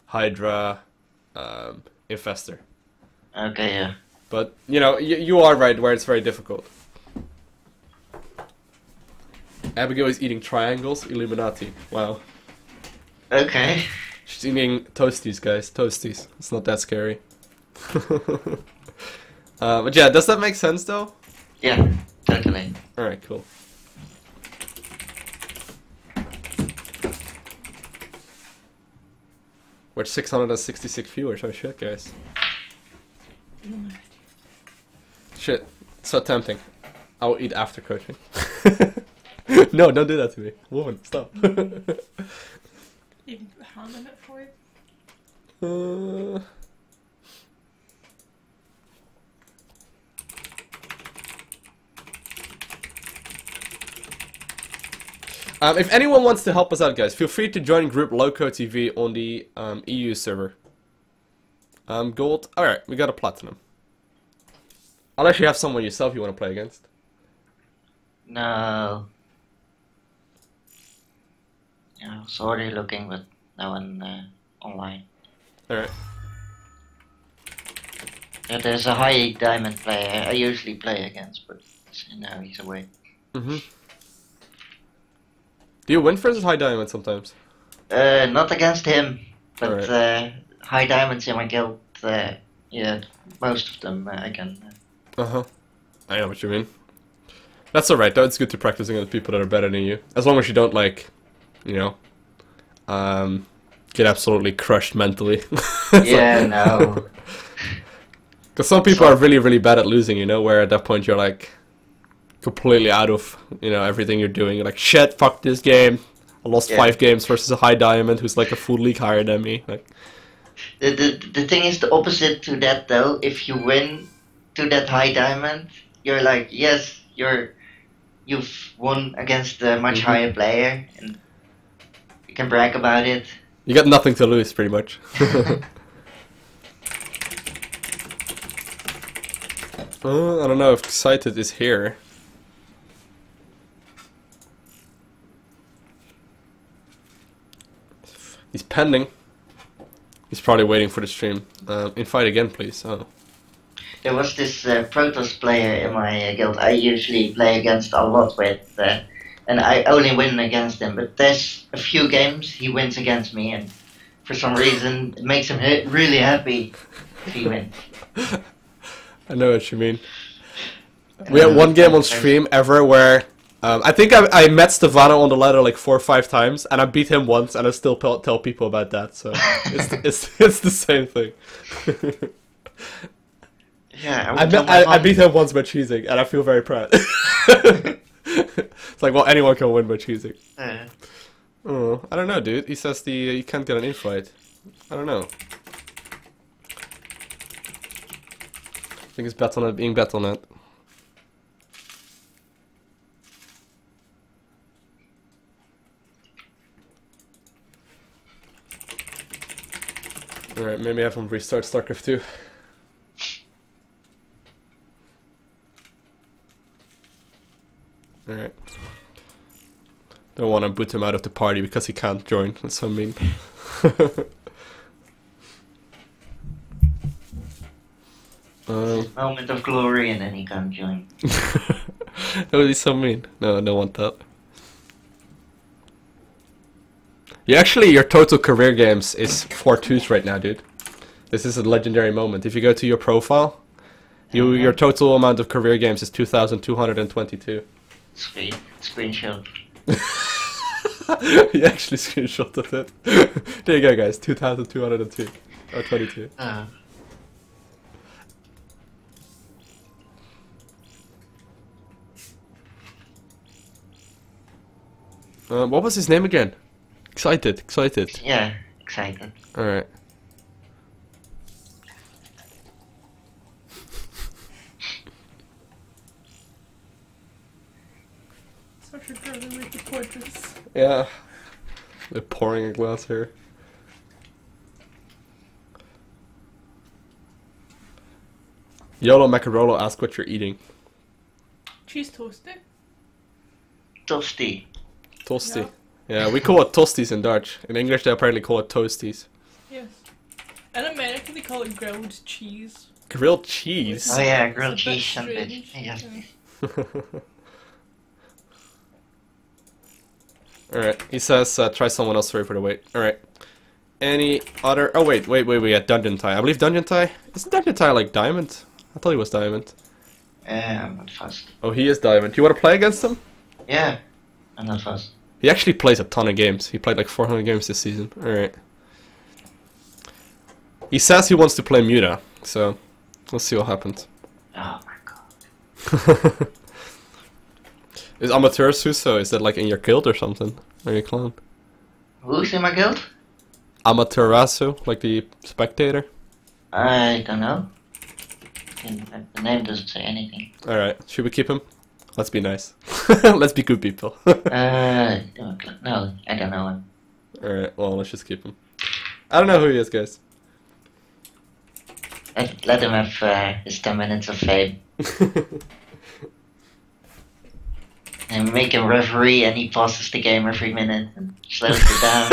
Hydra, Infestor. Okay, yeah. But you know, you are right where it's very difficult. Abigail is eating triangles. Illuminati. Wow. Okay. She's eating toasties, guys. Toasties. It's not that scary. But yeah, does that make sense though? Yeah, totally. Alright, cool. We're 666 viewers. Oh shit, guys. Shit, so tempting. I'll eat after coaching. No, don't do that to me. Woman, stop. Even handing it for you. If anyone wants to help us out, guys, feel free to join group LowkoTV on the EU server. Gold. Alright, we got a platinum. Unless you have someone yourself you want to play against. No. Yeah, I was already looking, but no one online. Alright. Yeah, there's a high diamond player I usually play against, but now he's away. Mm-hmm. Do you win versus high diamond sometimes? Not against him, but Alright. high diamonds in my guild, yeah, most of them I can. Uh-huh. I know what you mean. That's alright though, it's good to practice against people that are better than you. As long as you don't, like, you know, get absolutely crushed mentally. Yeah, no. Because some people are really, really bad at losing, you know, where at that point you're like completely out of, you know, everything you're doing. You're like, shit, fuck this game. I lost 5 games versus a high diamond who's like a full league higher than me. Like, The thing is the opposite to that though. If you win to that high diamond, you're like, yes, you've won against a much higher player, and you can brag about it. you got nothing to lose, pretty much. I don't know if Excited is here. He's pending. He's probably waiting for the stream. Invite again, please. Oh. There was this Protoss player in my guild I usually play against a lot with, and I only win against him, but there's a few games he wins against me, and for some reason it makes him really happy if he wins. I know what you mean. We had one game on stream ever where I think I met Stefano on the ladder like 4 or 5 times, and I beat him once, and I still tell people about that. So it's the same thing. Yeah, I beat him once by cheesing, and I feel very proud. It's like, well, anyone can win by cheesing. Oh, I don't know, dude. He says you can't get an invite. I don't know. I think it's Battle.net being Battle.net. Alright, maybe have him restart StarCraft 2. Alright. Don't want to boot him out of the party because he can't join. That's so mean. Moment of glory and then he can't join. That would be so mean. No, I don't want that. Your total career games is 4 2s right now, dude. This is a legendary moment. If you go to your profile, your total amount of career games is 2,222. Sweet. Screenshot. You actually screenshotted it. There you go, guys. 2,202. Or 22. What was his name again? Excited. Yeah, excited. Alright. Such a girly way to put this. Yeah. They're pouring a glass here. YOLO Macarolo ask what you're eating. Cheese toasty. Toasty. Toasty. Yeah, we call it toasties in Dutch. In English they apparently call it toasties. Yes. In America they call it grilled cheese. Grilled cheese? Oh yeah, It's a grilled bit cheese sandwich. strange. Yeah. Alright, he says try someone else, sorry for the wait. Alright. Any other... Oh wait, we got Dungeon Tie. I believe Dungeon Tie... Isn't Dungeon Tie like Diamond? I thought he was Diamond. I'm not fussed. Oh, he is Diamond. Do you want to play against him? Yeah, I'm not fussed. He actually plays a ton of games. He played like 400 games this season. Alright. He says he wants to play Muta, so we'll see what happens. Oh my god. Is Amaterasu, is that like in your guild or something? Or your clan? Who's in my guild? Amaterasu, like the spectator? I don't know. The name doesn't say anything. Alright, should we keep him? Let's be nice. Let's be good people. No, I don't know him. Alright, well, let's just keep him. I don't know who he is, guys. Let him have his 10 minutes of fame. And make him referee and he pauses the game every minute and slows it down.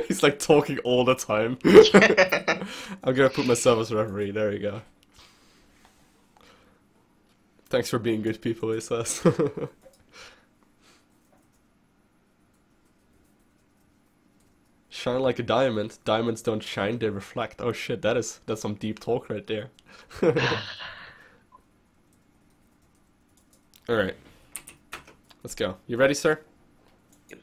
He's like talking all the time. I'm gonna put myself as referee, there you go. Thanks for being good people, he says. Shine like a diamond. Diamonds don't shine, they reflect. Oh shit, that's some deep talk right there. Alright. Let's go. You ready, sir? Yep.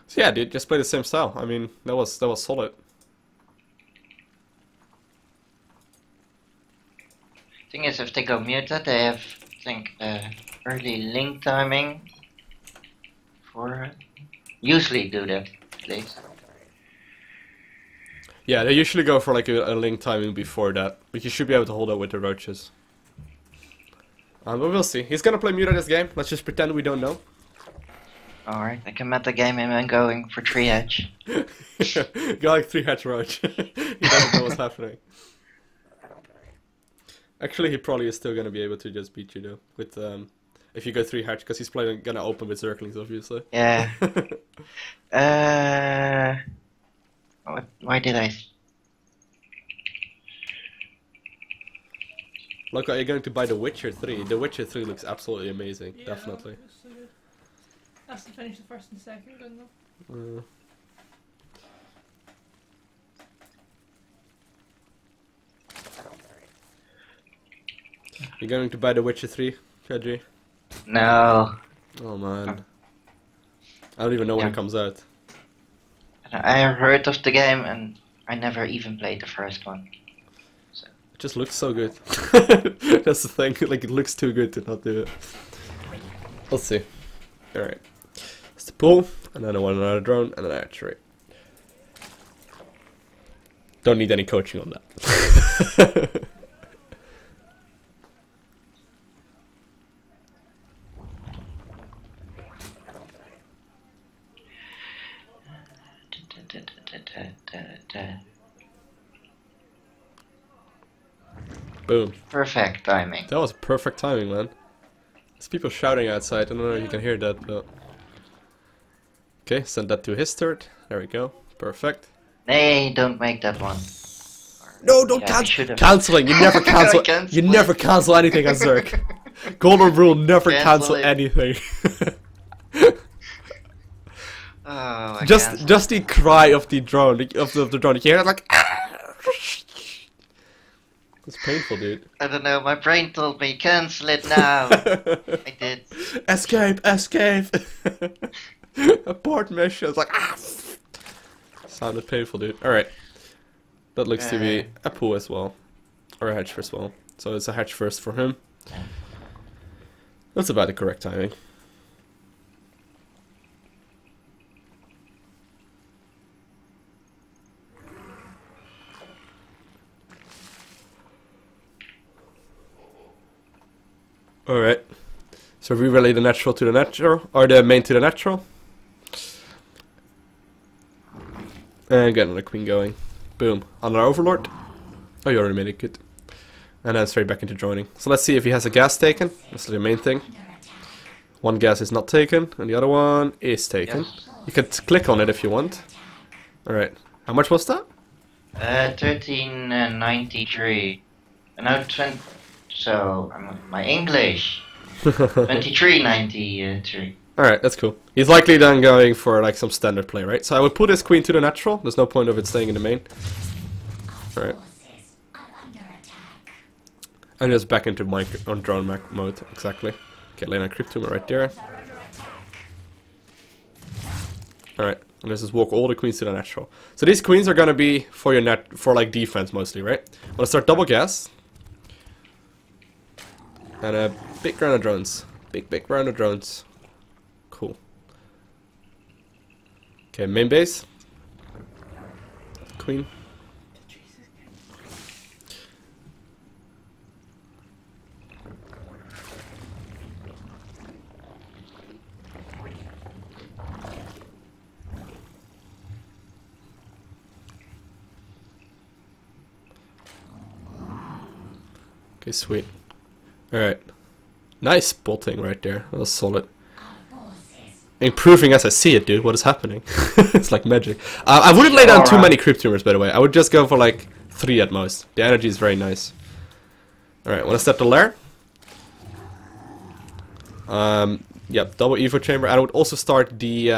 So yeah, dude, just play the same style. I mean, that was solid. Thing is, if they go muted, they have, I think, early link timing. For usually do that, at least. Yeah, they usually go for like a link timing before that, but you should be able to hold that with the roaches. But we'll see. He's gonna play muted this game. Let's just pretend we don't know. Alright, I can meta game him and going for 3 edge. Go like 3-hatch roach. He doesn't know what's happening. Actually, he probably is still gonna be able to just beat you though, with if you go 3-hatch, because he's probably gonna open with Zerglings, obviously. Yeah. Why did I? Look, are you going to buy The Witcher 3? The Witcher 3 looks absolutely amazing, Yeah, definitely. it was so good. That's to finish the first and second, don't know. You going to buy The Witcher 3, Kadri? No. Oh man. I don't even know when it comes out. I have heard of the game and I never even played the first one. So. It just looks so good. That's the thing, like it looks too good to not do it. Let's see. Alright. It's the pool, and then I want another drone, and then I archery. Don't need any coaching on that. Boom. Perfect timing. That was perfect timing, man. There's people shouting outside. I don't know if you can hear that, but... Okay, send that to his third. There we go. Perfect. Nay, don't make that one. No, don't cancel. Canceling. You never cancel. You never cancel anything on Zerg. Golden rule: never cancel anything. Oh, just the cry of the drone of the drone. You hear it like. It's painful, dude. I don't know. My brain told me cancel it now. I did. Escape! Escape! Abort mission. It's like sounded painful, dude. All right. That looks to be a pool as well, or a hatch as well. So it's a hatch first for him. That's about the correct timing. Alright. So we relay the natural to the natural, or the main to the natural. And get another queen going. Boom. Another overlord. Oh, you already made it, good. And then straight back into joining. So let's see if he has a gas taken. That's the main thing. One gas is not taken, and the other one is taken. Yes. You can click on it if you want. Alright. How much was that? 1393. Now 20. So my English. 2393. Alright, that's cool. He's likely then going for like some standard play, right? So I would put his queen to the natural. There's no point of it staying in the main. Alright. And just back into my on drone mode, exactly. Okay, lay down Cryptoma right there. Alright, and let's just walk all the queens to the natural. So these queens are gonna be for your for like defense mostly, right? I'm gonna start double gas. And a big round of drones. Big round of drones. Cool. Okay, main base. Queen. Okay, sweet. Alright. Nice bolting right there. That was solid. Improving as I see it, dude. What is happening? It's like magic. I wouldn't lay down too many Cryptumers, by the way. I would just go for like 3 at most. The energy is very nice. Alright, wanna set the lair? Yep, double Evo chamber. I would also start the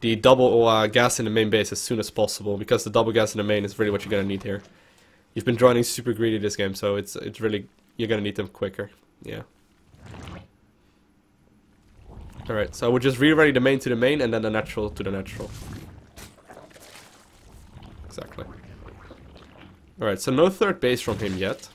double gas in the main base as soon as possible, because the double gas in the main is really what you're gonna need here. You've been joining super greedy this game, so it's really, you're gonna need them quicker. Yeah. Alright, so I would just re-ready the main to the main and then the natural to the natural. Exactly. Alright, so no third base from him yet.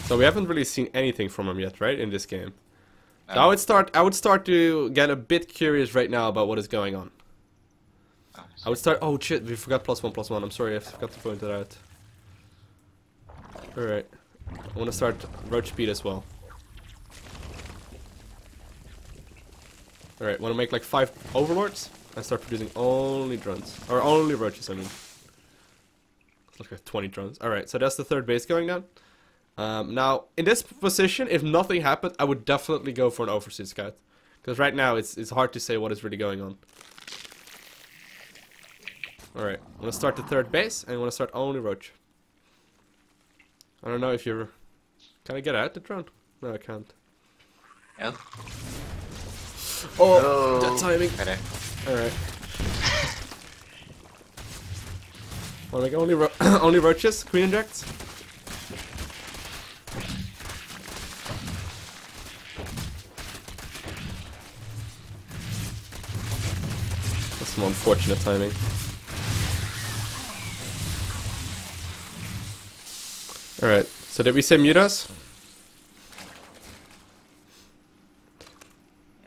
So we haven't really seen anything from him yet, right, in this game. So I would start to get a bit curious right now about what is going on. I would start. Oh shit, we forgot +1/+1. I'm sorry, I forgot to point it out. Alright. I want to start roach speed as well. Alright, want to make like 5 overlords and start producing only drones. Or only roaches, I mean. It's like 20 drones. Alright, so that's the third base going down. Now, in this position, if nothing happened, I would definitely go for an overseas scout. Because right now, it's hard to say what is really going on. Alright, I'm gonna start the third base, and I'm gonna start only roach. I don't know if you're... Can I get out the drone? No, I can't. No. Oh, that timing. Alright. Well, like only only roaches, queen injects. Some unfortunate timing. Alright, so did we say mute us?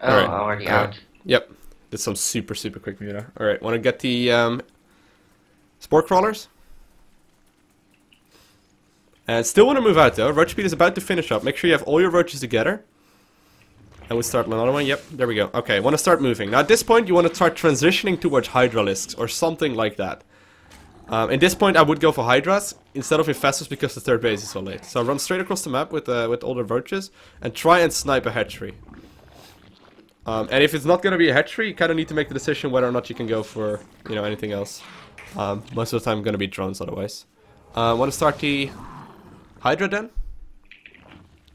Oh, Alright. already out. Yep, did some super quick mute. Alright, want to get the spore crawlers? And still want to move out though. Roach speed is about to finish up. Make sure you have all your roaches together. And we start another one. Yep, there we go. Okay, want to start moving. Now at this point you want to start transitioning towards Hydralisks or something like that. At this point I would go for Hydras instead of Infestors because the third base is so late. So run straight across the map with all the roaches and try and snipe a hatchery. And if it's not going to be a hatchery, you kind of need to make the decision whether or not you can go for, you know, anything else. Most of the time going to be drones otherwise. Want to start the Hydra then?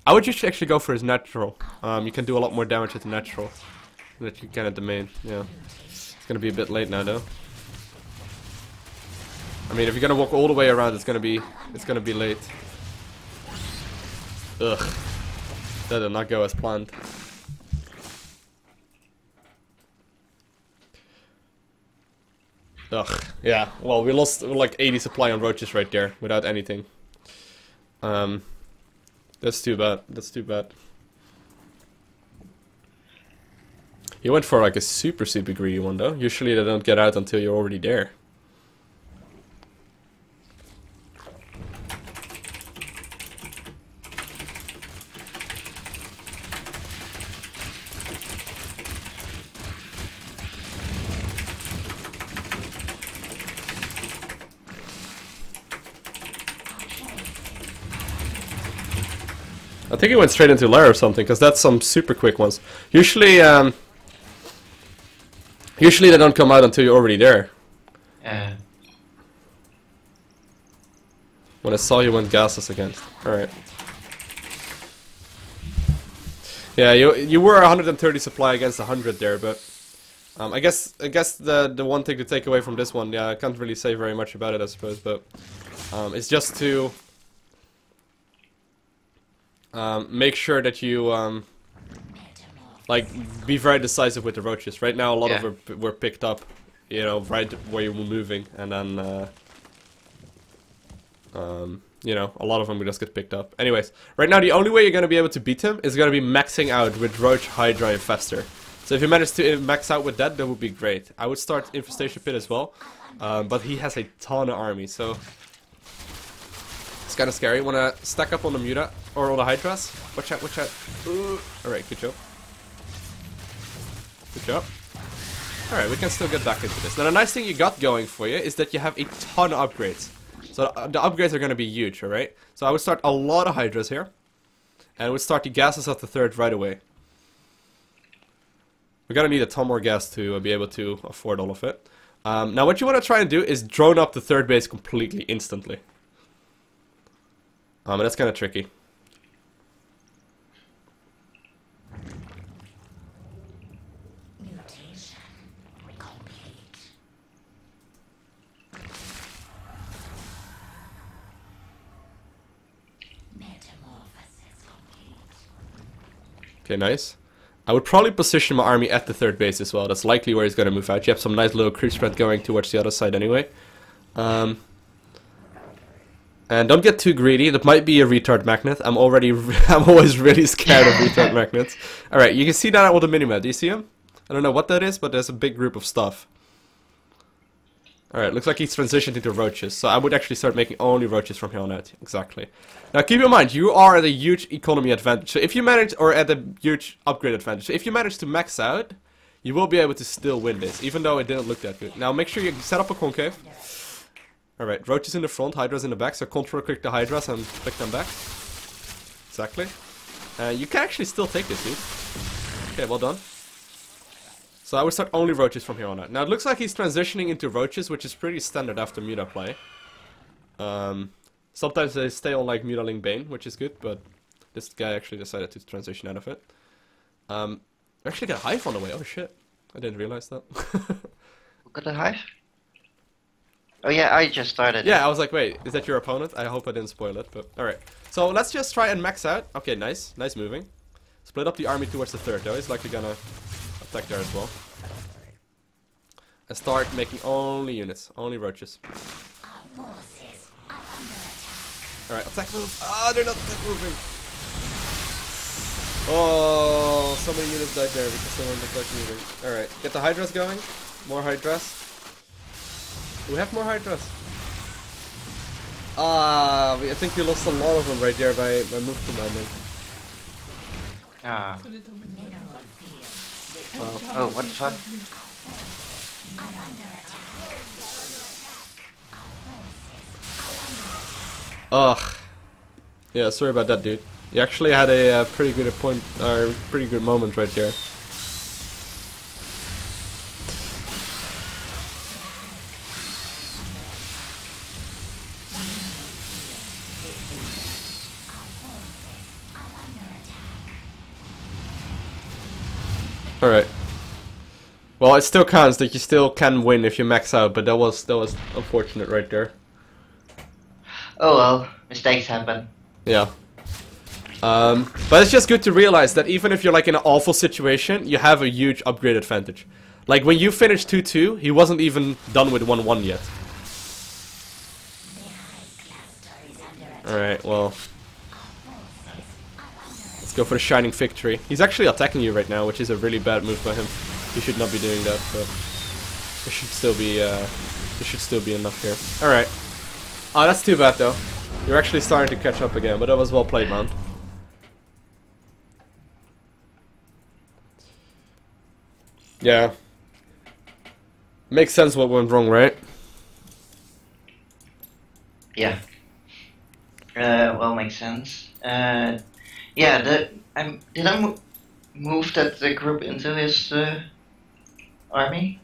I would just actually go for his natural. You can do a lot more damage with the natural than you can at the main. Yeah, it's gonna be a bit late now though. I mean, if you're gonna walk all the way around, it's gonna be late. Ugh, that did not go as planned. Ugh, yeah. Well, we lost like 80 supply on roaches right there without anything. That's too bad. That's too bad. He went for like a super greedy one though. Usually they don't get out until you're already there. I think he went straight into lair or something, because that's some super quick ones. Usually, Usually they don't come out until you're already there. Yeah. When I saw you went gases against. Alright. Yeah, you were 130 supply against 100 there, but I guess the one thing to take away from this one, yeah, I can't really say very much about it, I suppose, but it's just to make sure that you like be very decisive with the roaches. Right now, a lot of them were picked up, you know, right where you were moving, and then you know, a lot of them will just get picked up. Anyways, right now the only way you're gonna be able to beat him is gonna be maxing out with Roach, Hydra, and Fester. So if you manage to max out with that, that would be great. I would start Infestation Pit as well, but he has a ton of army, so it's kind of scary. Wanna stack up on the Muta or on the Hydras? Watch out, watch out. Alright, good job. Good job. Alright, we can still get back into this. Now the nice thing you got going for you is that you have a ton of upgrades. So the upgrades are going to be huge, alright? So I would start a lot of Hydras here. And I would start the gases of the third right away. We're going to need a ton more gas to be able to afford all of it. Now what you want to try and do is drone up the third base completely, instantly. And that's kind of tricky. Okay, nice. I would probably position my army at the third base as well. That's likely where he's going to move out. You have some nice little creep spread going towards the other side anyway. And don't get too greedy. That might be a retard magnet. I'm always really scared of retard magnets. Alright, you can see that on the minimap. Do you see him? I don't know what that is, but there's a big group of stuff. Alright, looks like he's transitioned into roaches. So I would actually start making only roaches from here on out. Exactly. Now keep in mind, you are at a huge economy advantage. So if you manage, or at a huge upgrade advantage. So if you manage to max out, you will be able to still win this. Even though it didn't look that good. Now make sure you set up a concave. Alright, roaches in the front, hydras in the back. So control click the hydras and click them back. Exactly. You can actually still take this, dude. Okay, well done. So I would start only roaches from here on out. Now it looks like he's transitioning into roaches, which is pretty standard after Muta play. Sometimes they stay on like Mutaling Bane, which is good, but this guy actually decided to transition out of it. I actually got a hive on the way, oh shit. I didn't realize that. Look at the hive. Oh yeah, I just started. Yeah, I was like, wait, is that your opponent? I hope I didn't spoil it, but alright. So let's just try and max out. Okay, nice. Nice moving. Split up the army towards the third though. He's likely gonna attack there as well. And start making only units, only roaches. Alright, attack move. Ah, they're not attack moving. Oh, so many units died there because they weren't attack moving. Alright, get the hydras going. More hydras. Do we have more hydras? Ah, I think we lost a lot of them right there by move commanding. Ah. Oh, what the fuck? Ugh. Yeah, sorry about that, dude. You actually had a pretty good pretty good moment right there. Alright. Well, it still counts that you still can win if you max out, but that was unfortunate right there. Oh well, mistakes happen. Yeah. But it's just good to realize that even if you're like in an awful situation, you have a huge upgrade advantage. Like when you finished 2-2, he wasn't even done with 1-1 yet. Alright, well. Let's go for the Shining Victory. He's actually attacking you right now, which is a really bad move by him. You should not be doing that, but it should still be enough here. Alright. Oh, that's too bad though. You're actually starting to catch up again, but that was well played, man. Yeah. Makes sense what went wrong, right? Yeah. Well, makes sense. Yeah, did I move that group into his army?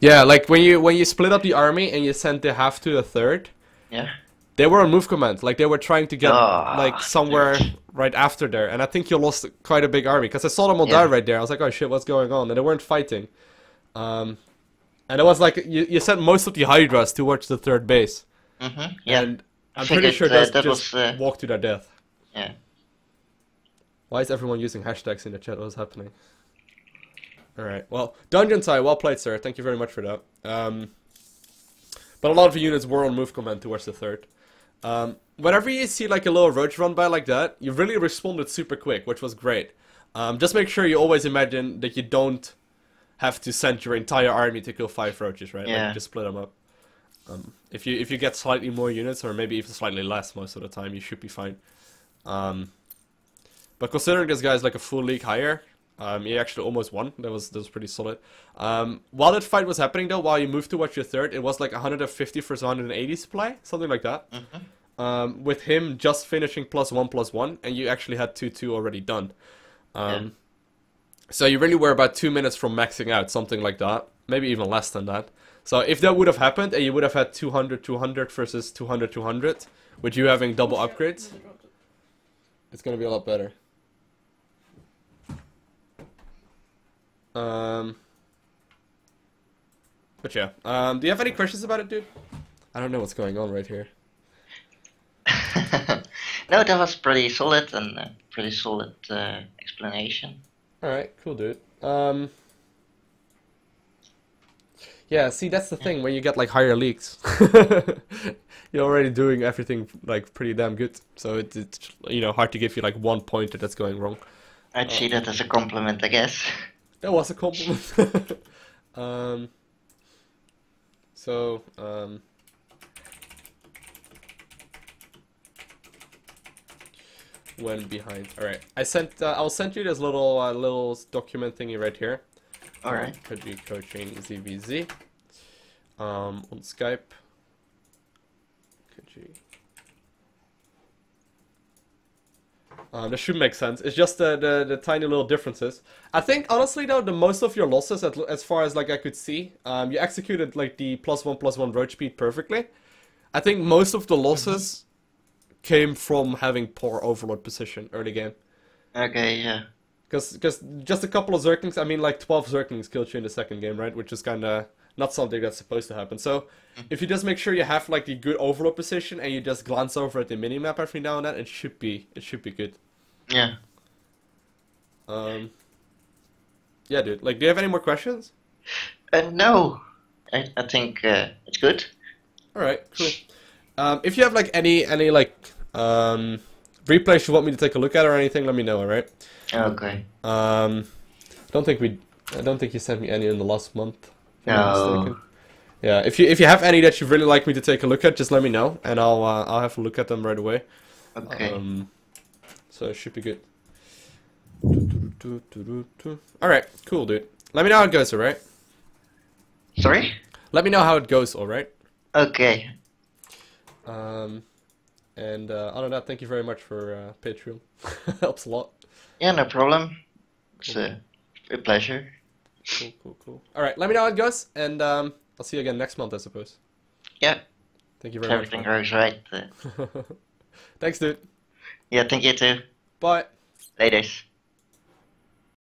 Yeah, like when you split up the army and you sent the half to a third, Yeah. they were on move command. Like they were trying to get like Ah, somewhere yes. right after there, and I think you lost quite a big army because I saw them all Yeah. die right there. I was like, oh shit, what's going on? And they weren't fighting. And it was like you sent most of the Hydras towards the third base. Yeah. And I I'm pretty figured, sure those that just was. walked to their death. Yeah. Why is everyone using hashtags in the chat? What's happening? Alright, well, Dungeon Tie, well played, sir. Thank you very much for that. But a lot of the units were on move command towards the third. Whenever you see like a little roach run by like that, you really responded super quick, which was great. Just make sure you always imagine that you don't have to send your entire army to kill 5 roaches, right? Yeah. Like, just split them up. If you get slightly more units, or maybe even slightly less most of the time, you should be fine. But considering this guy's like a full league higher, he actually almost won. That was pretty solid. While that fight was happening though, while you moved towards your third, it was like 150 versus 180 supply, something like that. With him just finishing +1/+1, and you actually had 2/2 already done. So you really were about 2 minutes from maxing out, something like that. Maybe even less than that. So if that would have happened, and you would have had 200-200 versus 200-200, with you having double upgrades, it's gonna be a lot better. But yeah, do you have any questions about it, dude? I don't know what's going on right here. No, that was pretty solid and pretty solid explanation. Alright, cool, dude. Yeah, see, that's the thing, when you get like higher leagues. You're already doing everything like pretty damn good. So it's you know, hard to give you like one pointer that's going wrong. I'd see that as a compliment, I guess. That was a compliment. When behind. Alright, I'll send you this little document thingy right here. Alright. Coaching ZVZ. On Skype. This should make sense. It's just the tiny little differences. I think honestly though, the most of your losses, as far as like I could see, you executed like the +1/+1 roach speed perfectly. I think most of the losses came from having poor Overlord position early game. Okay, yeah. Because just a couple of Zerglings, I mean like 12 Zerglings killed you in the second game, right? Which is kind of not something that's supposed to happen. So if you just make sure you have like the good Overlord position and you just glance over at the minimap every now and then, it should be good. Yeah. Yeah, dude. Like, do you have any more questions? No. I think it's good. Alright, cool. If you have like any like replays you want me to take a look at or anything, let me know, alright? Okay. I don't think you sent me any in the last month. If I'm not No. mistaken. Yeah, if you have any that you'd really like me to take a look at, just let me know and I'll have a look at them right away. Okay. So it should be good. Alright, cool, dude. Let me know how it goes, alright? Sorry? Let me know how it goes, alright? Okay. And other than that, thank you very much for Patreon. Helps a lot. Yeah, no problem. It's a pleasure. Cool. Alright, let me know how it goes, and I'll see you again next month, I suppose. Yeah. Thank you very much. Everything goes right. Thanks, dude. Yeah, thank you too. Bye. Laters.